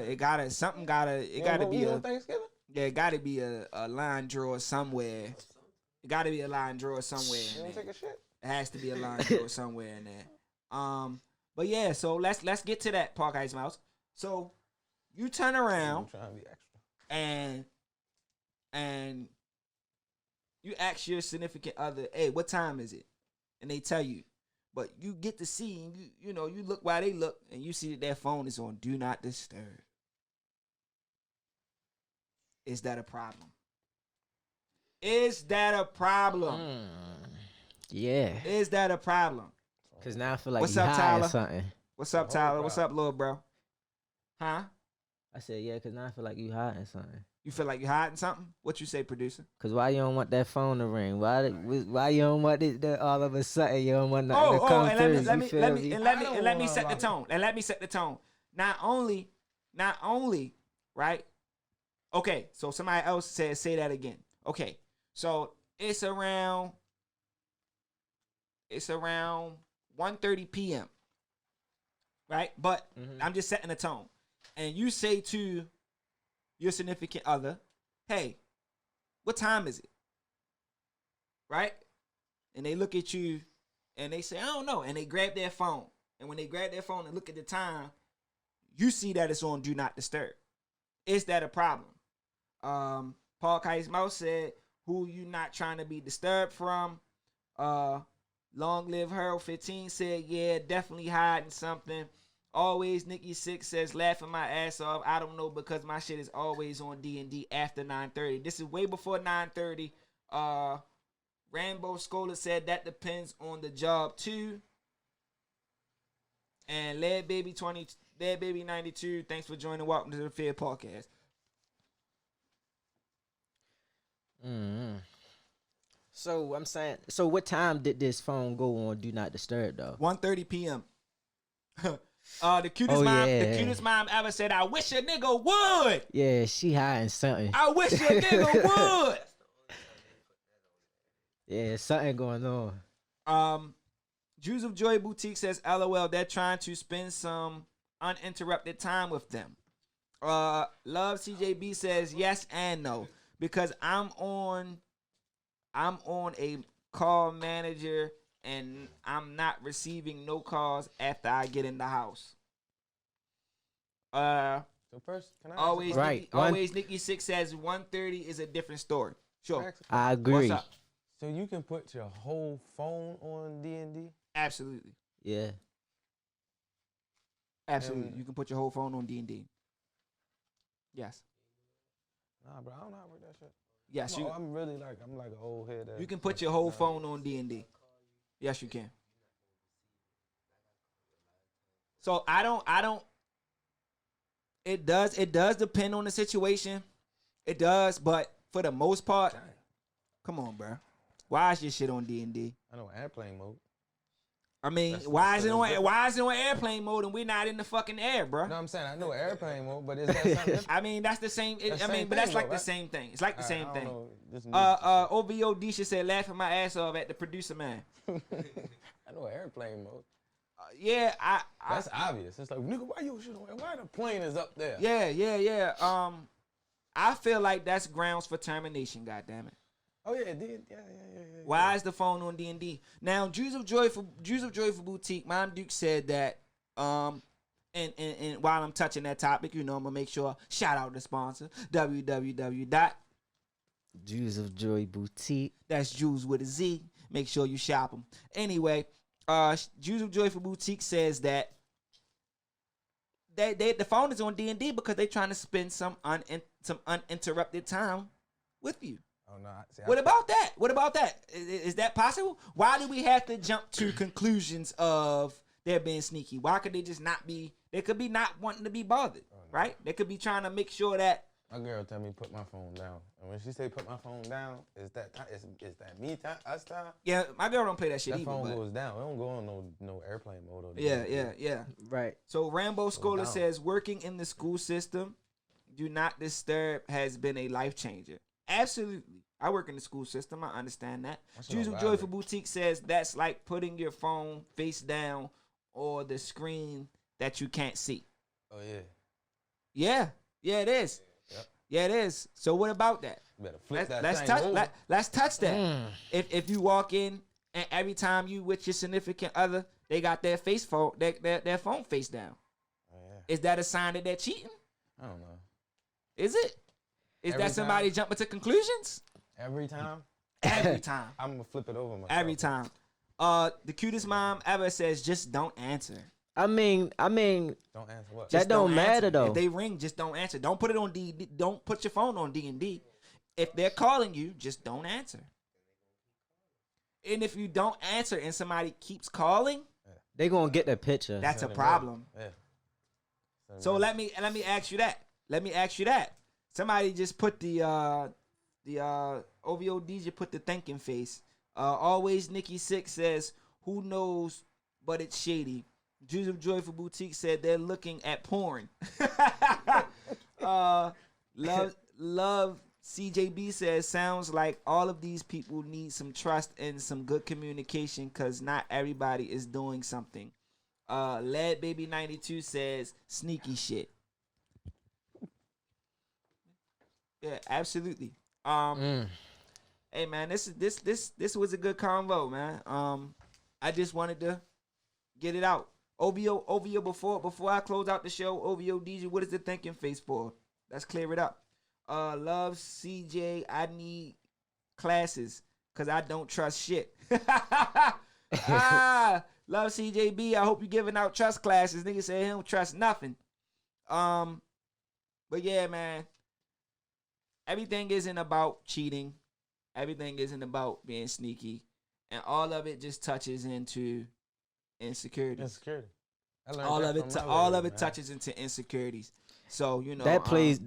be a Thanksgiving? Yeah, it gotta be a line drawer somewhere. It gotta be a line drawer somewhere. You don't take a shit? It has to be a line drawer somewhere in there. But yeah, so let's get to that, Park Ice Mouse. So you turn around I'm trying to be extra. and you ask your significant other, hey, what time is it? And they tell you. But you get to see, you know, you look while they look, and you see that their phone is on Do Not Disturb. Is that a problem? Is that a problem? Yeah. Is that a problem? Because now I feel like What's you up, hiding Tyler? something. What's up, Tyler? What's up, little bro? Huh? I said, yeah, because now I feel like you hiding something. You feel like you're hiding something? What you say, producer? Because why you don't want that phone to ring? Why you don't want it to, all of a sudden you don't want nothing to come through? Let me set the tone. And let me set the tone. Not only, right? Okay, so somebody else says, say that again. Okay, so it's around 1:30 p.m., right? But I'm just setting the tone. And you say to your significant other, hey, what time is it? Right? And they look at you and they say, I don't know. And they grab their phone. And when they grab their phone and look at the time, you see that it's on Do Not Disturb. Is that a problem? Paul Kais Mouse said, who you not trying to be disturbed from? Long Live Harold 15 said, yeah, definitely hiding something. Always Nikki 6 says, laughing my ass off. I don't know because my shit is always on D&D after 9:30. This is way before 9:30. Rainbow Scholar said that depends on the job too. And Lead Baby 92, thanks for joining. Welcome to the Fair Podcast. So I'm saying, so what time did this phone go on Do Not Disturb though? 1:30 p.m. The cutest mom ever said, I wish a nigga would. Yeah, she hiding something. I wish a nigga would. Yeah, something going on. Jews of Joy Boutique says, LOL, they're trying to spend some uninterrupted time with them. Love CJB says, yes and no. Because I'm on a call manager and I'm not receiving no calls after I get in the house. So first, can I always right. Nikki 6 says 1:30 is a different story. Sure. I agree. What's up? So you can put your whole phone on D&D? Absolutely. Yeah. Absolutely. You can put your whole phone on D&D. Yes. Nah, bro, I don't know how to work that shit. Yes, I'm really like, I'm like an old head. You can put your whole phone on D&D. Yes, you can. So I don't. It does depend on the situation. It does, but for the most part, come on, bro. Why is your shit on D&D? I know airplane mode. I mean, why is it on airplane mode and we're not in the fucking air, bro? No, I'm saying I know airplane mode, but is that something different? I mean, that's the same. That's but thing, that's like though, the right? same thing. It's like the same I thing. don't know. This new OVO Disha said, laughing my ass off at the producer man. shit. I know airplane mode. Yeah, That's obvious. It's like, nigga, why your shit on? Why the plane is up there? Yeah. I feel like that's grounds for termination. God damn it. Oh yeah, it did. Yeah. Why is the phone on D&D? Now, Jews of Joy for Boutique, Mom Duke said that, and while I'm touching that topic, I'm gonna make sure shout out the sponsor, www. Jews of Joy Boutique. That's Jews with a Z. Make sure you shop them. Anyway, Jews of Joy for Boutique says that the phone is on D&D because they're trying to spend some uninterrupted time with you. Oh no. What about that? Is that possible? Why do we have to jump to conclusions of they're being sneaky? Why could they just not be? They could be not wanting to be bothered, right? They could be trying to make sure that. My girl tell me put my phone down, and when she say put my phone down, is that time? Is that me time? Us time? Yeah, my girl don't play that shit That either. phone But goes down. It don't go on no airplane mode. Or yeah. Right. So Rambo Scholar down. says working in the school system, do not disturb has been a life changer. Absolutely. I work in the school system. I understand that. Jews of Joyful Boutique says that's like putting your phone face down or the screen that you can't see. Oh yeah. Yeah, it is. Yep. Yeah, it is. So what about that? You better flip Let's that touch. thing over. Let's touch that. If you walk in and every time you with your significant other, they got their their phone face down. Oh, yeah. Is that a sign that they're cheating? I don't know. Is it? Is Every that somebody time. jumping to conclusions? Every time, Every time. I'm gonna flip it over myself. Every time. The cutest mom ever says, just don't answer. I mean, Don't answer what? That Just don't matter, answer. though. If they ring, just don't answer. Don't put it on D. Don't put your phone on D&D. If they're calling you, just don't answer. And if you don't answer and somebody keeps calling, they gonna get the picture. that's a Send it problem. back. Yeah. So let me ask you that. Somebody just put the OVO DJ put the thinking face. Always Nikki Six says, who knows, but it's shady. Jews of Joyful Boutique said they're looking at porn. Love CJB says, sounds like all of these people need some trust and some good communication because not everybody is doing something. Lad Baby 92 says, sneaky shit. Yeah, absolutely. Hey man, this was a good convo, man. I just wanted to get it out. OVO before I close out the show, OVO DJ, what is the thinking face for? Let's clear it up. Love CJ, I need classes because I don't trust shit. Love CJB, I hope you giving out trust classes. Nigga say he don't trust nothing. But yeah, man. Everything isn't about cheating. Everything isn't about being sneaky. And all of it just touches into insecurity. I learned All that of it from my all lady, of it man. touches into insecurities. So, that plays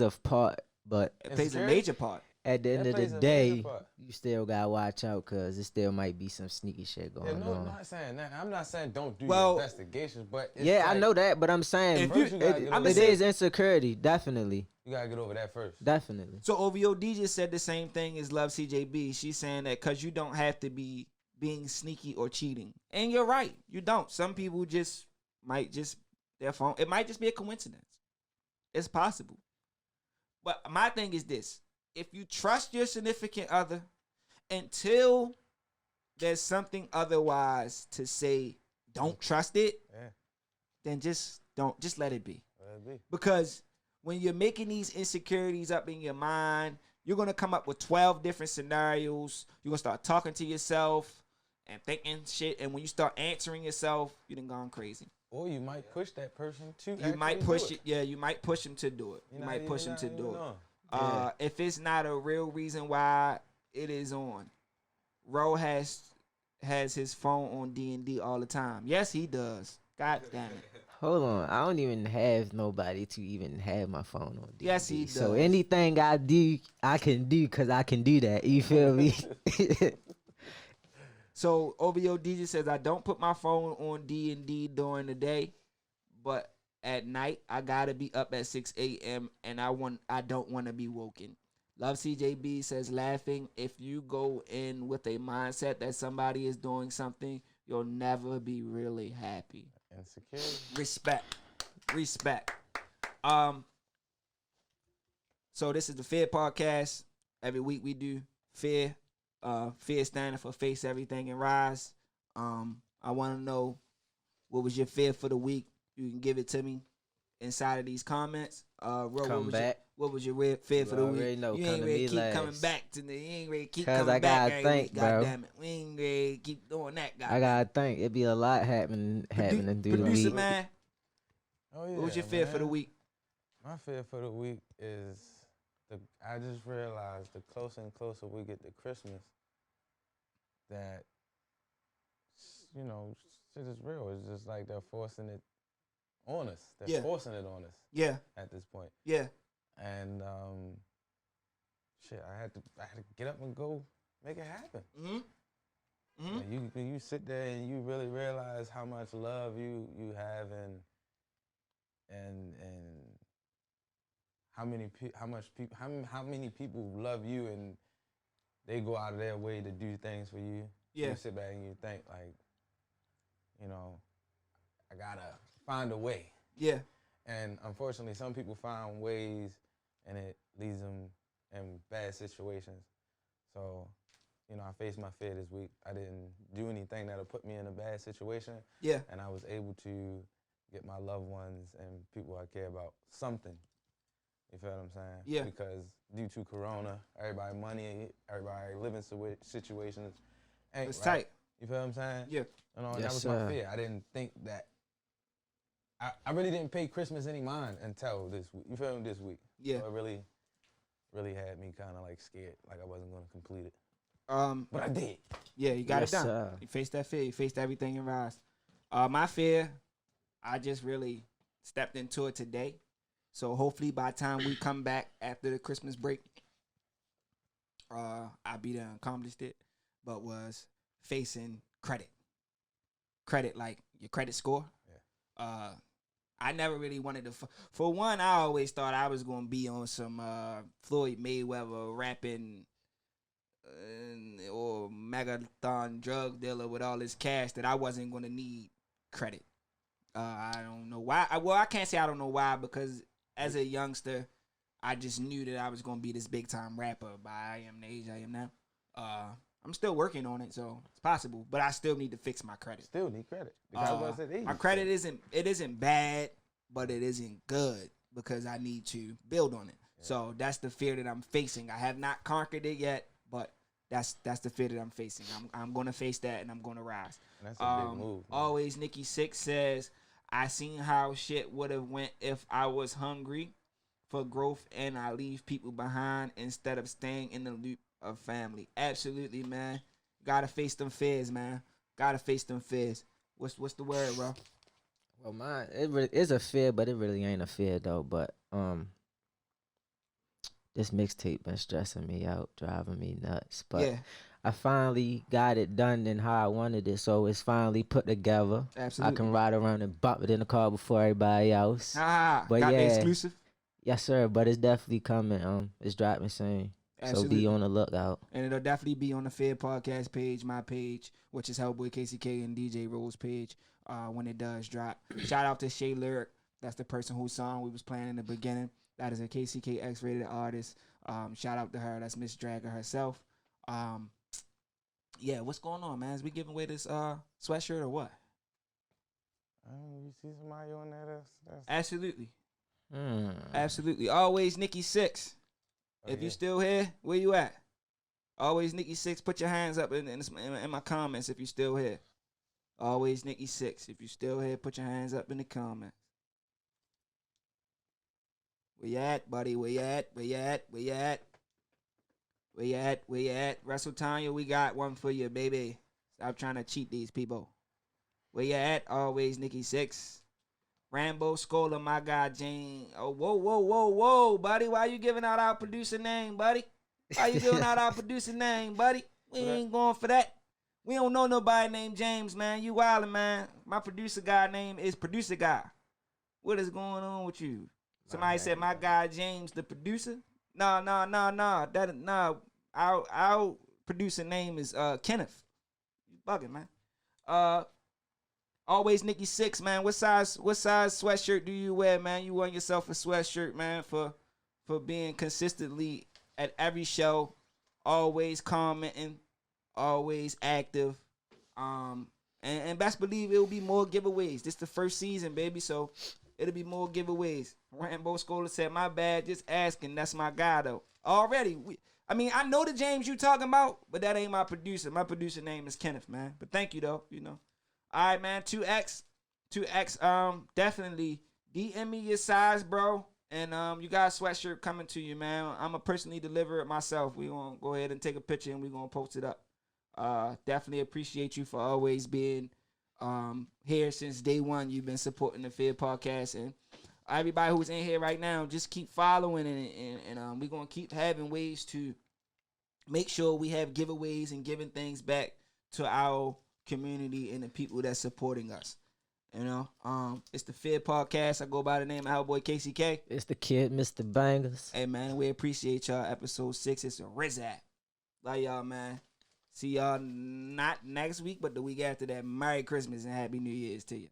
a part, but it plays a Insecurity? major part. at the end That of plays the a day, major part. you still gotta watch out because it still might be some sneaky shit going Yeah, no, on. I'm not saying that. I'm not saying don't do Well, your investigations, but it's Yeah, I like, know that, but I'm saying If you- first you gotta get over it that. is insecurity, definitely, You gotta get over that first. definitely. So OVO DJ said the same thing as Love CJB. She's saying that because you don't have to be being sneaky or cheating. And you're right. You don't. Some people just might just their phone. It might just be a coincidence. It's possible. But my thing is this. If you trust your significant other until there's something otherwise to say don't trust it, Yeah. then just let it be. Let it be. Because when you're making these insecurities up in your mind, you're going to come up with 12 different scenarios. You're going to start talking to yourself and thinking shit. And when you start answering yourself, you done gone crazy. Or you might push that person to. You might actually push do it. Yeah, you might push him to do it. You You're might not push even- him to not do even it. know. If it's not a real reason why it is on. Ro has his phone on D&D all the time. Yes, he does. God damn it. Hold on, I don't even have nobody to even have my phone on. D&D. Yes, he So does. anything I do, I can do because I can do that. You feel me? So OVO DJ says I don't put my phone on D&D during the day, but at night I gotta be up at 6 a.m. and I don't want to be woken. Love CJB says laughing. If you go in with a mindset that somebody is doing something, you'll never be really happy. Insecurity. Respect. So this is the Fear Podcast. Every week we do Fear. Fear standing for face everything and rise. I want to know what was your fear for the week. You can give it to me inside of these comments. Come back. What was your fear for the week? Know, you come ain't to ready me to keep last. coming back to me. You ain't ready to keep 'Cause coming I back gotta every think, week. bro. God damn it. We ain't ready to keep doing that. God I gotta think. It'd be a lot happening through the Producer week. man, Oh yeah. what was your fear for the week? My fear for the week is I just realized the closer and closer we get to Christmas, that shit is real. It's just like they're forcing it on us. They're forcing it on us. Yeah. At this point. Yeah. And I had to get up and go make it happen. Mm-hmm. Mm-hmm. You sit there and you really realize how much love you have and how many people love you and they go out of their way to do things for you. Yeah. You sit back and you think like, I gotta find a way. Yeah. And unfortunately, some people find ways and it leads them in bad situations. So, I faced my fear this week. I didn't do anything that'll put me in a bad situation. Yeah. And I was able to get my loved ones and people I care about something. You feel what I'm saying? Yeah. Because due to Corona, everybody living situations ain't It's right. tight. You feel what I'm saying? Yeah. And Yes, that was sir. my fear. I didn't think that. I really didn't pay Christmas any mind until this week. You feel me? This week. Yeah. So it really, really had me kind of like scared, like I wasn't going to complete it. But I did. Yeah, you got Yes, it done. sir. You faced that fear. You faced everything and rise. My fear, I just really stepped into it today. So hopefully by the time we come back after the Christmas break, I'll be done accomplished it. But was facing credit. Credit, like your credit score. Yeah. I never really wanted to. For one, I always thought I was going to be on some Floyd Mayweather rapping or megathon drug dealer with all this cash that I wasn't going to need credit. I don't know why. I can't say I don't know why, because as a youngster, I just knew that I was going to be this big time rapper by I am the age I am now. I'm still working on it, so it's possible, but I still need to fix my credit. Still need credit. Because My credit isn't bad, but it isn't good because I need to build on it. Yeah. So that's the fear that I'm facing. I have not conquered it yet, but that's the fear that I'm facing. I'm gonna face that and I'm gonna rise. And that's a big move. Man. Always Nikki Six says, I seen how shit would have went if I was hungry for growth and I leave people behind instead of staying in the loop of family. Absolutely, man. Gotta face them fears, man. Gotta face them fears. What's the word, bro? Well, mine it is a fear, but it really ain't a fear though. But this mixtape been stressing me out, driving me nuts. But yeah. I finally got it done in how I wanted it, so it's finally put together. Absolutely. I can ride around and bump it in the car before everybody else. But got yeah, the exclusive. Yes, sir. But it's definitely coming. It's dropping soon. Absolutely. So be on the lookout. And it'll definitely be on the Fed Podcast page, my page, which is Hellboy KCK and DJ Rose page when it does drop. Shout out to Shay Lyric. That's the person whose song we was playing in the beginning. That is a KCK X-rated artist. Shout out to her. That's Miss Dragger herself. Yeah, what's going on, man? Is we giving away this sweatshirt or what? You see somebody on there that's... Absolutely. Absolutely. Always Nikki Six. If you still here, where you at? Always Nikki Six. Put your hands up in my comments if you still here. Always Nikki Six. If you still here, put your hands up in the comments. Where you at, buddy? Where you at? Where you at? Where you at? Where you at? Where you at? Russell Tanya, we got one for you, baby. Stop trying to cheat these people. Where you at? Always Nikki Six. Rambo Scholar, my guy James. Oh, whoa, buddy. Why you giving out our producer name, buddy? Why you giving out our producer name, buddy? We ain't going for that. We don't know nobody named James, man. You wildin', man. My producer guy name is Producer Guy. What is going on with you? Somebody said my guy James, the producer. No. Our producer name is Kenneth. You bugging, man. Always Nikki Six, man. What size sweatshirt do you wear, man? You wear yourself a sweatshirt, man, for being consistently at every show, always commenting, always active. And best believe it will be more giveaways. This the first season, baby, so it'll be more giveaways. Rambo Scholar said, my bad, just asking. That's my guy, though. Already. I know the James you talking about, but that ain't my producer. My producer name is Kenneth, man. But thank you, though, you know. All right, man, 2X, definitely DM me your size, bro. And you got a sweatshirt coming to you, man. I'm going to personally deliver it myself. We're going to go ahead and take a picture and we're going to post it up. Definitely appreciate you for always being here since day one. You've been supporting the Fed Podcast. And everybody who's in here right now, just keep following. And we're going to keep having ways to make sure we have giveaways and giving things back to our community and the people that's supporting us. You know, it's the Fed Podcast. I go by the name of our boy KCK. It's the kid, Mr. Bangers. Hey, man, we appreciate y'all. Episode 6, it's a Rizat. Love y'all, man. See y'all not next week, but the week after that. Merry Christmas and Happy New Year's to you.